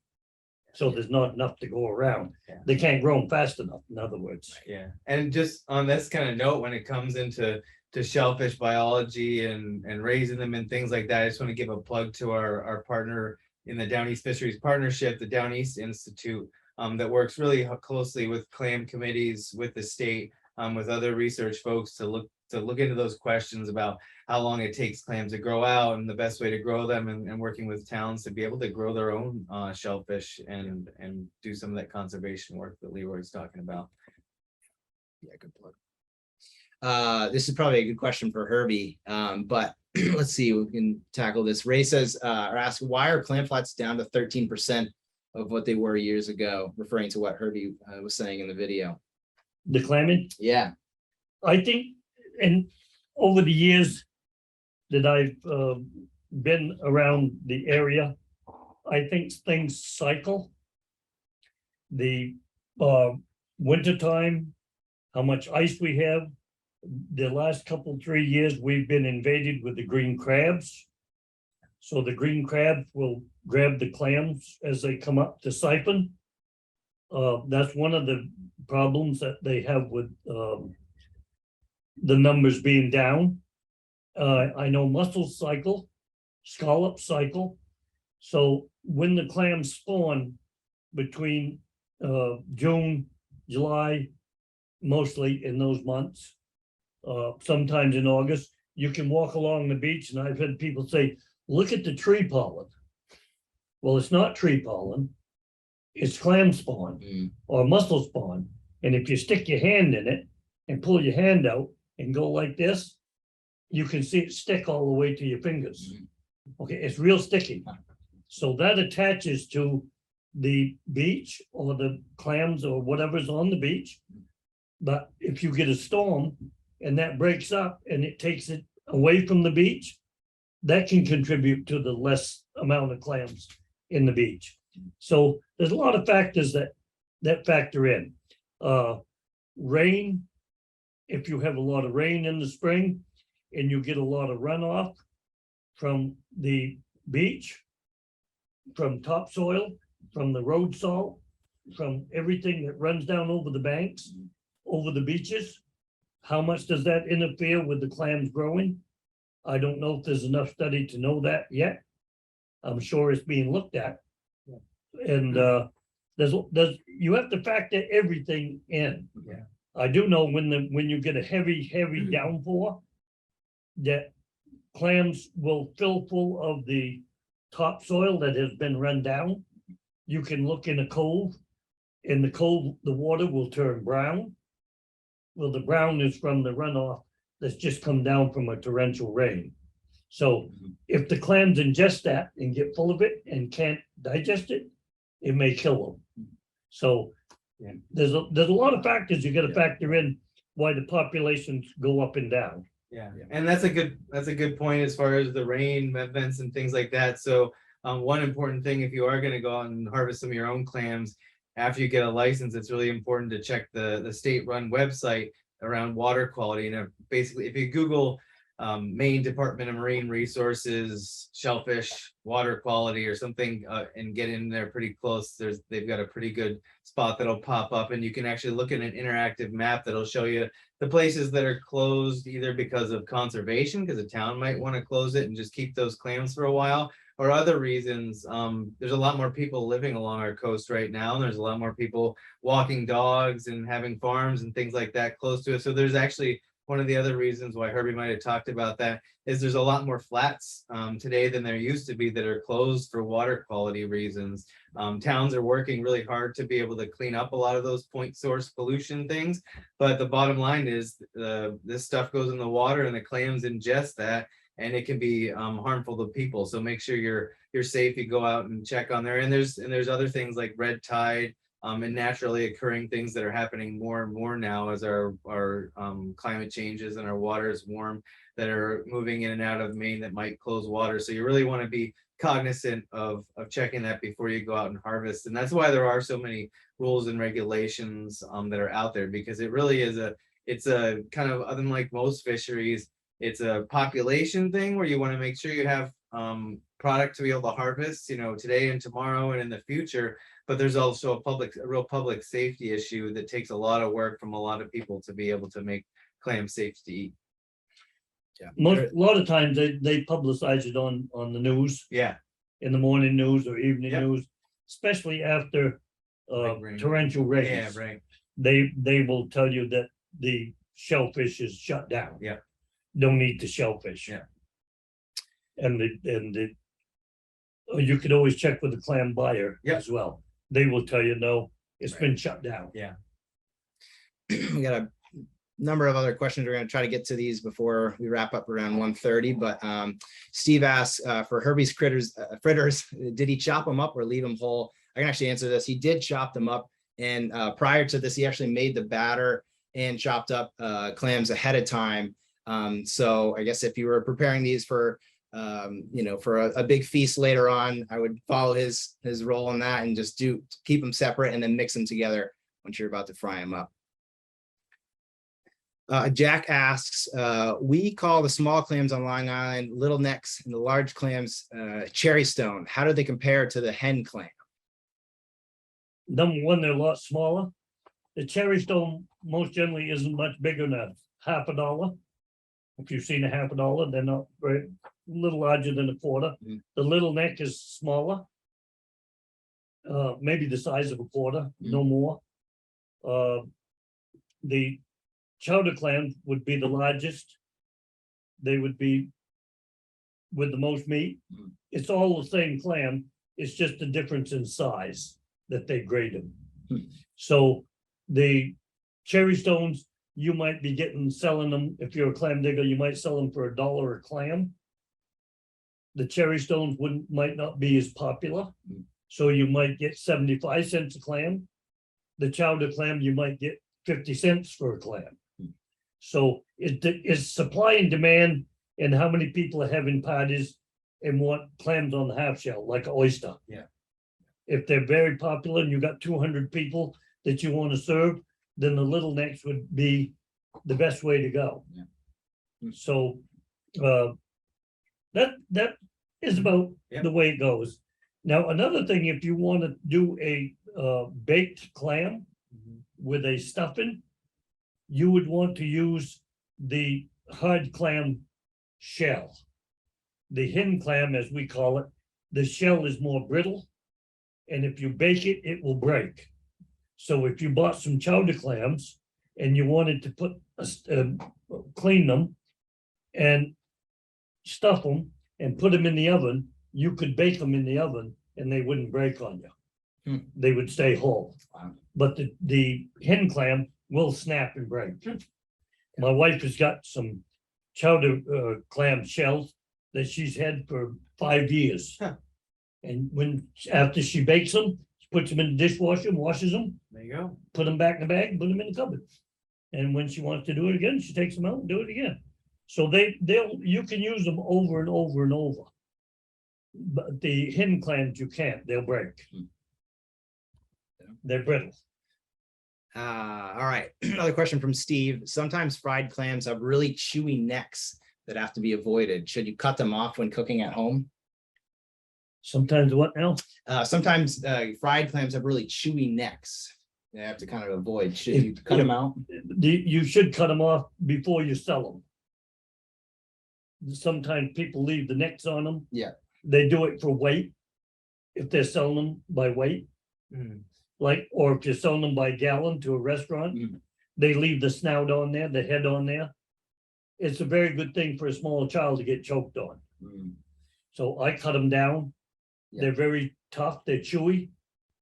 So there's not enough to go around. Yeah. They can't grow them fast enough, in other words. Yeah, and just on this kind of note, when it comes into shellfish biology and raising them and things like that, I just want to give a plug to our partner in the Down East Fisheries Partnership, the Down East Institute, that works really closely with clam committees, with the state, with other research folks to look into those questions about how long it takes clams to grow out and the best way to grow them, and working with towns to be able to grow their own shellfish and do some of that conservation work that Leroy's talking about. Yeah, good plug. This is probably a good question for Herbie, but let's see, we can tackle this. Ray says, or ask, why are clam flats down to 13% of what they were years ago, referring to what Herbie was saying in the video. The clamming, Yeah. I think, and over the years that I've been around the area, I think things cycle. The wintertime, how much ice we have. The last 3 years, we've been invaded with the green crabs. So the green crabs will grab the clams as they come up to siphon. That's one of the problems that they have with the numbers being down. I know mussels cycle, scallops cycle. So when the clams spawn between June, July, mostly in those months, sometimes in August, you can walk along the beach, and I've had people say, look at the tree pollen. Well, it's not tree pollen, it's clam spawn or mussel spawn. And if you stick your hand in it and pull your hand out and go like this, you can see it stick all the way to your fingers. Okay, it's real sticky. So that attaches to the beach or the clams or whatever's on the beach. But if you get a storm and that breaks up and it takes it away from the beach, that can contribute to the less amount of clams in the beach. So there's a lot of factors that factor in. Rain, if you have a lot of rain in the spring and you get a lot of runoff from the beach, from topsoil, from the road salt, from everything that runs down over the banks, over the beaches, how much does that interfere with the clams growing? I don't know if there's enough study to know that yet. I'm sure it's being looked at. And you have to factor everything in. Yeah. I do know when you get a heavy downpour, that clams will fill full of the topsoil that has been run down. You can look in a cove. In the cove, the water will turn brown. Well, the brown is from the runoff that's just come down from a torrential rain. So if the clams ingest that and get full of it and can't digest it, it may kill them. So there's a lot of factors you got to factor in why the populations go up and down. Yeah, and that's a good point as far as the rain events and things like that. So one important thing, if you are going to go out and harvest some of your own clams, after you get a license, it's really important to check the state-run website around water quality. And basically, if you Google Maine Department of Marine Resources, shellfish, water quality or something, and get in there pretty close, they've got a pretty good spot that'll pop up, and you can actually look at an interactive map that'll show you the places that are closed either because of conservation, because the town might want to close it and just keep those clams for a while, or other reasons. There's a lot more people living along our coast right now, and there's a lot more people walking dogs and having farms and things like that close to it. So there's actually one of the other reasons why Herbie might have talked about that is there's a lot more flats today than there used to be that are closed for water quality reasons. Towns are working really hard to be able to clean up a lot of those point source pollution things. But the bottom line is this stuff goes in the water and the clams ingest that, and it can be harmful to people. So make sure you're safe. You go out and check on there. And there's other things like red tide, and naturally occurring things that are happening more and more now as our climate changes and our water is warm, that are moving in and out of Maine that might close water. So you really want to be cognizant of checking that before you go out and harvest. And that's why there are so many rules and regulations that are out there, because it really is it's a kind of, other than like most fisheries, it's a population thing where you want to make sure you have product to be able to harvest, today and tomorrow and in the future. But there's also a real public safety issue that takes a lot of work from a lot of people to be able to make clams safe to eat. Yeah. A lot of times they publicize it on the news. Yeah. In the morning news or evening Yep. news, especially after rain. torrential rains. Yeah, right. They will tell you that the shellfish is shut down. Yeah. Don't eat the shellfish. Yeah. And you could always check with the clam buyer as well. They will tell you, no, it's been shut down. Yeah. We got a number of other questions. We're going to try to get to these before we wrap up around 1:30. But Steve asks for Herbie's fritters, did he chop them up or leave them whole? I can actually answer this. He did chop them up. And prior to this, he actually made the batter and chopped up clams ahead of time. So I guess if you were preparing these for for a big feast later on, I would follow his role on that and just keep them separate and then mix them together once you're about to fry them up. Jack asks, we call the small clams on Long Island little necks and the large clams cherry stone. How do they compare to the hen clam? Number one, they're a lot smaller. The cherry stone most generally isn't much bigger than $50. If you've seen $50, they're not very, a little larger than a quarter. Mm. The little neck is smaller. Maybe the size of a quarter, no more. The chowder clam would be the largest. They would be with the most meat. Mm. It's all the same clam. It's just the difference in size that they grade them. Mm. So the cherry stones, you might be selling them, if you're a clam digger, you might sell them for $1 a clam. The cherry stones might not be as popular. Mm. So you might get 75 cents a clam. The chowder clam, you might get 50 cents for a clam. Mm. So it's supply and demand, and how many people are having parties and want clams on the half shell, like an oyster. Yeah. If they're very popular and you got 200 people that you want to serve, then the little necks would be the best way to go. Yeah. So that is about the way it goes. Now, another thing, if you want to do a baked clam with a stuffing, you would want to use the hard clam shell. The hen clam, as we call it, the shell is more brittle. And if you bake it, it will break. So if you bought some chowder clams and you wanted to put, clean them and stuff them and put them in the oven, you could bake them in the oven and they wouldn't break on you. They would stay whole. Wow. But the hen clam will snap and break. My wife has got some chowder clam shells that she's had for 5 years. And after she bakes them, she puts them in the dishwasher, washes them, There you go. put them back in the bag, put them in the cupboard. And when she wants to do it again, she takes them out and do it again. So you can use them over and over and over. But the hen clams, you can't, they'll break. They're brittle. All right. Another question from Steve. Sometimes fried clams have really chewy necks that have to be avoided. Should you cut them off when cooking at home? Sometimes what now? Sometimes fried clams have really chewy necks. They have to kind of avoid. Should you cut them out? You should cut them off before you sell them. Sometimes people leave the necks on them. Yeah. They do it for weight. If they're selling them by weight. Like, or if you're selling them by gallon to a restaurant, they leave the snout on there, the head on there. It's a very good thing for a small child to get choked on. So I cut them down. Yeah. They're very tough, they're chewy.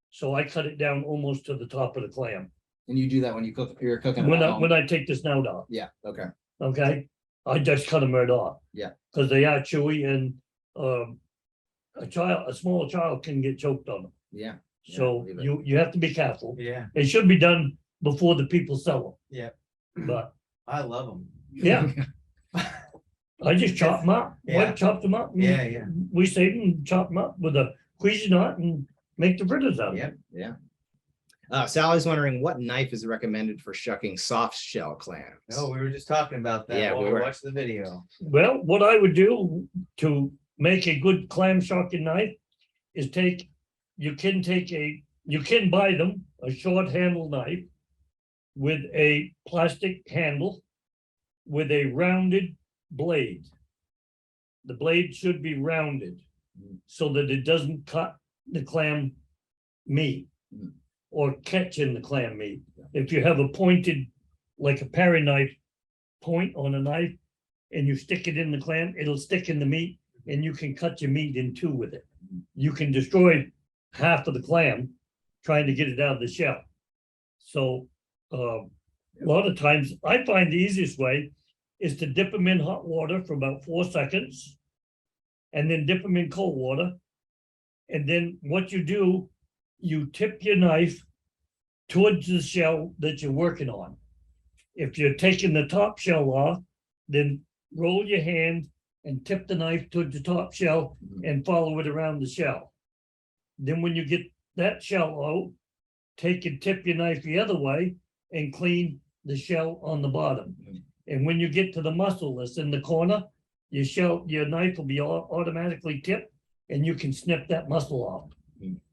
So I cut it down almost to the top of the clam. And you do that when you're cooking When at I, home? when I take the snout off, Yeah, okay. okay? I just cut them right off. Yeah. Because they are chewy and a small child can get choked on them. Yeah. So leave it. you have to be careful. Yeah. It should be done before the people sell Yeah. them. But I love them. yeah, I just chop them up. Yeah. Wife chopped them up. and Yeah, yeah. We save them and chop them up with a Cuisinart and make the fritters out of it. Yeah. Yeah. Sally's wondering what knife is recommended for shucking soft shell clams. No, we were just talking about that. Yeah, while we we were. watched the video. Well, what I would do to make a good clam shucking knife is you can buy them, a short handle knife with a plastic handle with a rounded blade. The blade should be rounded so that it doesn't cut the clam meat or catch in the clam meat. If you have a pointed, like a paring knife, point on a knife and you stick it in the clam, it'll stick in the meat and you can cut your meat in two with it. You can destroy half of the clam trying to get it out of the shell. So a lot of times I find the easiest way is to dip them in hot water for about 4 seconds and then dip them in cold water. And then what you do, you tip your knife towards the shell that you're working on. If you're taking the top shell off, then roll your hand and tip the knife towards the top shell and follow it around the shell. Then when you get that shell out, take and tip your knife the other way and clean the shell on the bottom. And when you get to the muscle that's in the corner, your knife will be automatically tipped and you can snip that muscle off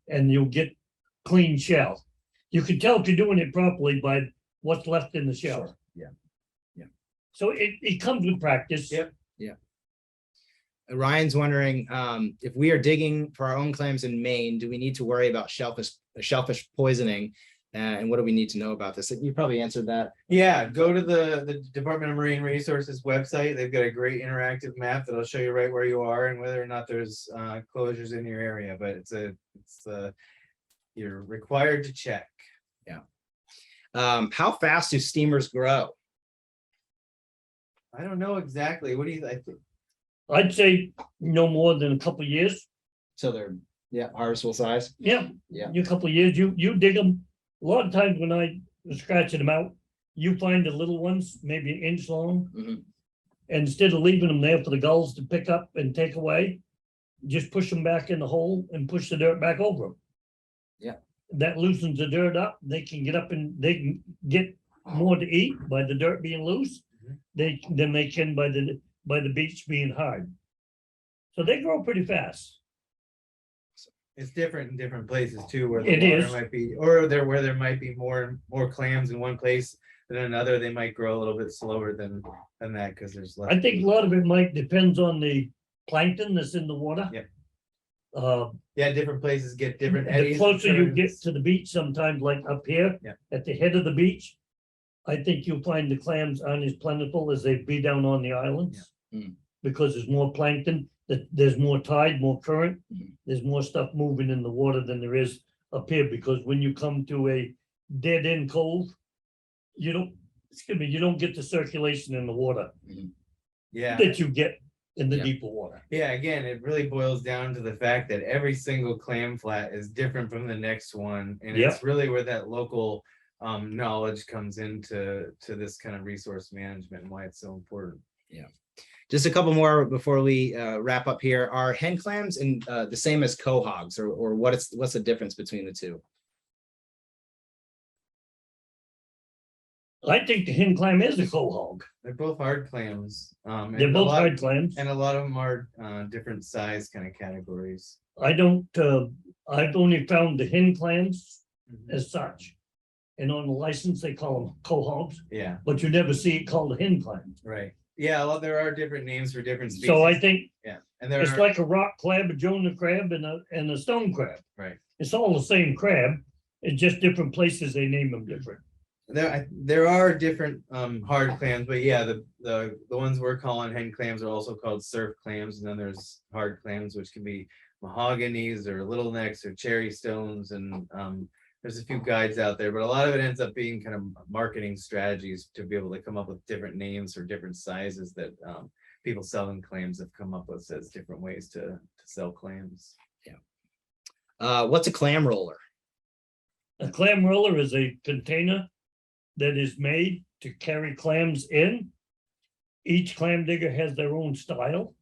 and you'll get clean shell. You can tell if you're doing it properly by what's left in the shell. Sure. Yeah. So it comes with practice. Yep. Ryan's wondering if we are digging for our own clams in Maine, do we need to worry about shellfish poisoning? And what do we need to know about this? You probably answered that. Yeah, go to the Department of Marine Resources website. They've got a great interactive map that'll show you right where you are and whether or not there's closures in your area. But you're required to check. Yeah. How fast do steamers grow? I don't know exactly. What do you think? I'd say no more than a couple of years. So they're harvestable size. Yeah. Yeah. You a couple of years, you dig them. A lot of times when I was scratching them out, you find the little ones, maybe an inch long. Mhm. And instead of leaving them there for the gulls to pick up and take away, just push them back in the hole and push the dirt back over them. Yeah. That loosens the dirt up. They can get up and they can get more to eat by the dirt being loose. Than they can by the beach being hard. So they grow pretty fast. It's different in different places too, where It the water is. might be, or where there might be more clams in one place Then another, they might grow a little bit slower than that because there's less. I think a lot of it might depends on the plankton that's in the water. Yep. Uh, Yeah, different places get different the eddies. closer you get currents. to the beach, sometimes like up here. Yeah. At the head of the beach, I think you'll find the clams aren't as plentiful as they'd be down on the islands. Yeah. Mm. Because there's more plankton, that there's more tide, more current, Mhm. there's more stuff moving in the water than there is up here, because when you come to a dead end cove, you don't get the circulation in the water Yeah. that you get in the Yeah. deeper water. Yeah, again, it really boils down to the fact that every single clam flat is different from the next one. And Yep. it's really where that local knowledge comes into this kind of resource management and why it's so important. Just a couple more before we wrap up here. Are hen clams and the same as quahogs, or what's the difference between the two? I think the hen clam is a quahog. They're both hard clams. They're both hard clams. And a lot of them are different size kind of categories. I don't, I've only found the hen clams as such. And on the license, they call them quahogs, Yeah, but you never see it called a hen clam. right. Yeah, well, there are different names for different species. So I think Yeah, and there it's are, like a rock crab, a Jonah crab, and a stone crab. right. It's all the same crab. It's just different places they name them different. There are different hard clams, but yeah, the ones we're calling hen clams are also called surf clams, and then there's hard clams, which can be mahoganies or little necks or cherry stones, and there's a few guides out there, but a lot of it ends up being kind of marketing strategies to be able to come up with different names for different sizes that people selling clams have come up with as different ways to sell clams. What's a clam roller? A clam roller is a container that is made to carry clams in. Each clam digger has their own style.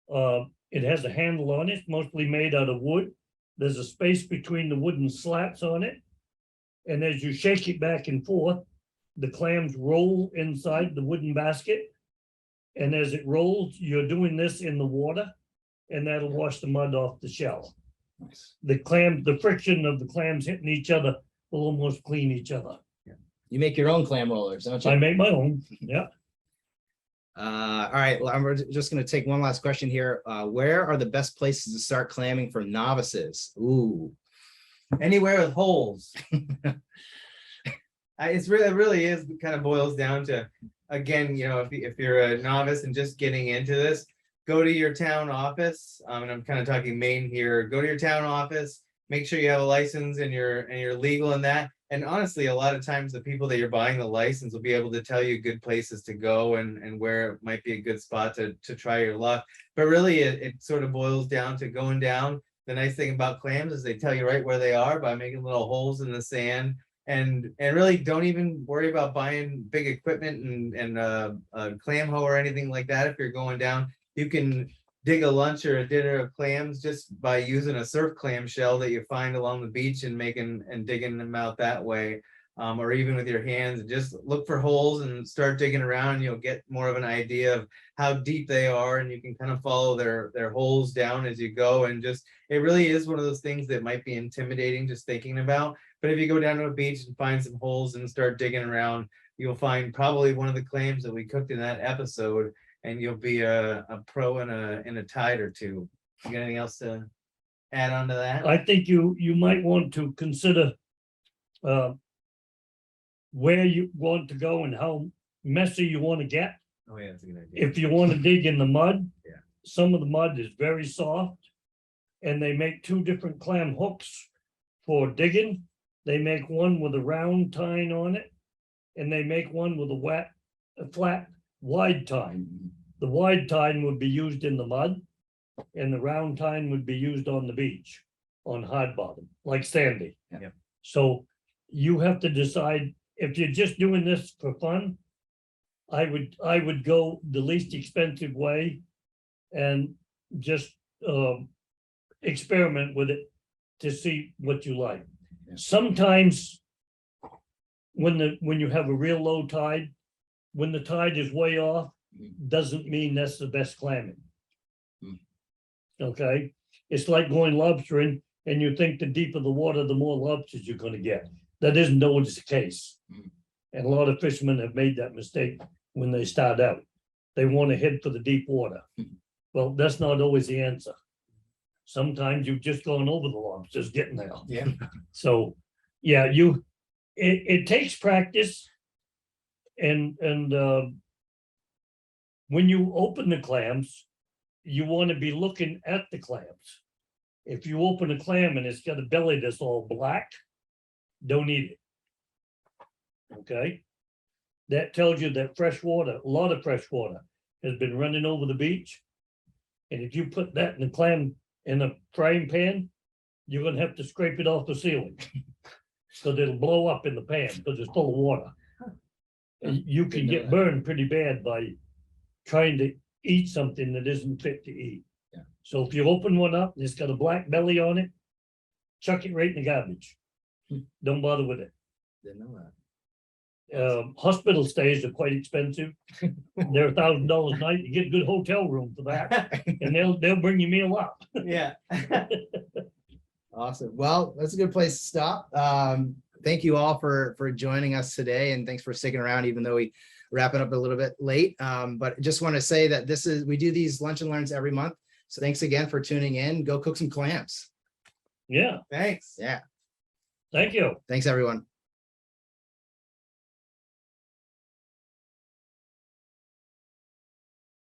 It has a handle on it, mostly made out of wood. There's a space between the wooden slats on it. And as you shake it back and forth, the clams roll inside the wooden basket. And as it rolls, you're doing this in the water, and that'll wash the mud off the shell. The friction of the clams hitting each other will almost clean each other. You make your own clam rollers, don't you? I make my own, yeah. All right, well, I'm just going to take one last question here. Where are the best places to start clamming for novices? Ooh, Anywhere with holes. It really is kind of boils down to, again, if you're a novice and just getting into this, go to your town office. And I'm kind of talking Maine here. Go to your town office, make sure you have a license and you're legal in that. And honestly, a lot of times the people that you're buying the license will be able to tell you good places to go and where it might be a good spot to try your luck. But really, it sort of boils down to going down. The nice thing about clams is they tell you right where they are by making little holes in the sand. And really don't even worry about buying big equipment and a clam hoe or anything like that. If you're going down, you can dig a lunch or a dinner of clams just by using a surf clam shell that you find along the beach and digging them out that way. Or even with your hands, and just look for holes and start digging around. You'll get more of an idea of how deep they are, and you can kind of follow their holes down as you go. And just, it really is one of those things that might be intimidating just thinking about. But if you go down to a beach and find some holes and start digging around, you'll find probably one of the clams that we cooked in that episode, and you'll be a pro in a tide or two. You got anything else to add on to that? I think you might want to consider where you want to go and how messy you want to get. Oh yeah, that's a good idea. If you want to dig in the mud, Yeah. some of the mud is very soft. And they make two different clam hooks for digging. They make one with a round tine on it, and they make one with a flat, wide tine. The wide tine would be used in the mud, and the round tine would be used on the beach, on hard bottom, like sandy. Yeah. So you have to decide, if you're just doing this for fun, I would go the least expensive way and just experiment with it to see what you like. Yeah. Sometimes when you have a real low tide, when the tide is way off, doesn't mean that's the best clamming. Okay, it's like going lobstering, and you think the deeper the water, the more lobsters you're going to get. That isn't always the case. And a lot of fishermen have made that mistake when they start out. They want to head for the deep water. Well, that's not always the answer. Sometimes you've just gone over the lobsters getting there. Yeah. So, yeah, it takes practice. And when you open the clams, you want to be looking at the clams. If you open a clam and it's got a belly that's all black, don't eat it. Okay? That tells you that fresh water, a lot of fresh water has been running over the beach. And if you put that in a clam in a frying pan, you're gonna have to scrape it off the ceiling. Because it'll blow up in the pan because it's full of water. And you can get burned pretty bad by trying to eat something that isn't fit to eat. Yeah. So if you open one up and it's got a black belly on it, chuck it right in the garbage. Don't bother with it. Didn't know that. Hospital stays are quite expensive. They're $1,000 a night. You get a good hotel room for that, and they'll bring your meal up. Yeah. Awesome. Well, that's a good place to stop. Thank you all for joining us today, and thanks for sticking around, even though we wrapping up a little bit late. But just want to say that we do these lunch and learns every month. So thanks again for tuning in. Go cook some clams. Yeah, Thanks. Yeah. thank you. Thanks, everyone.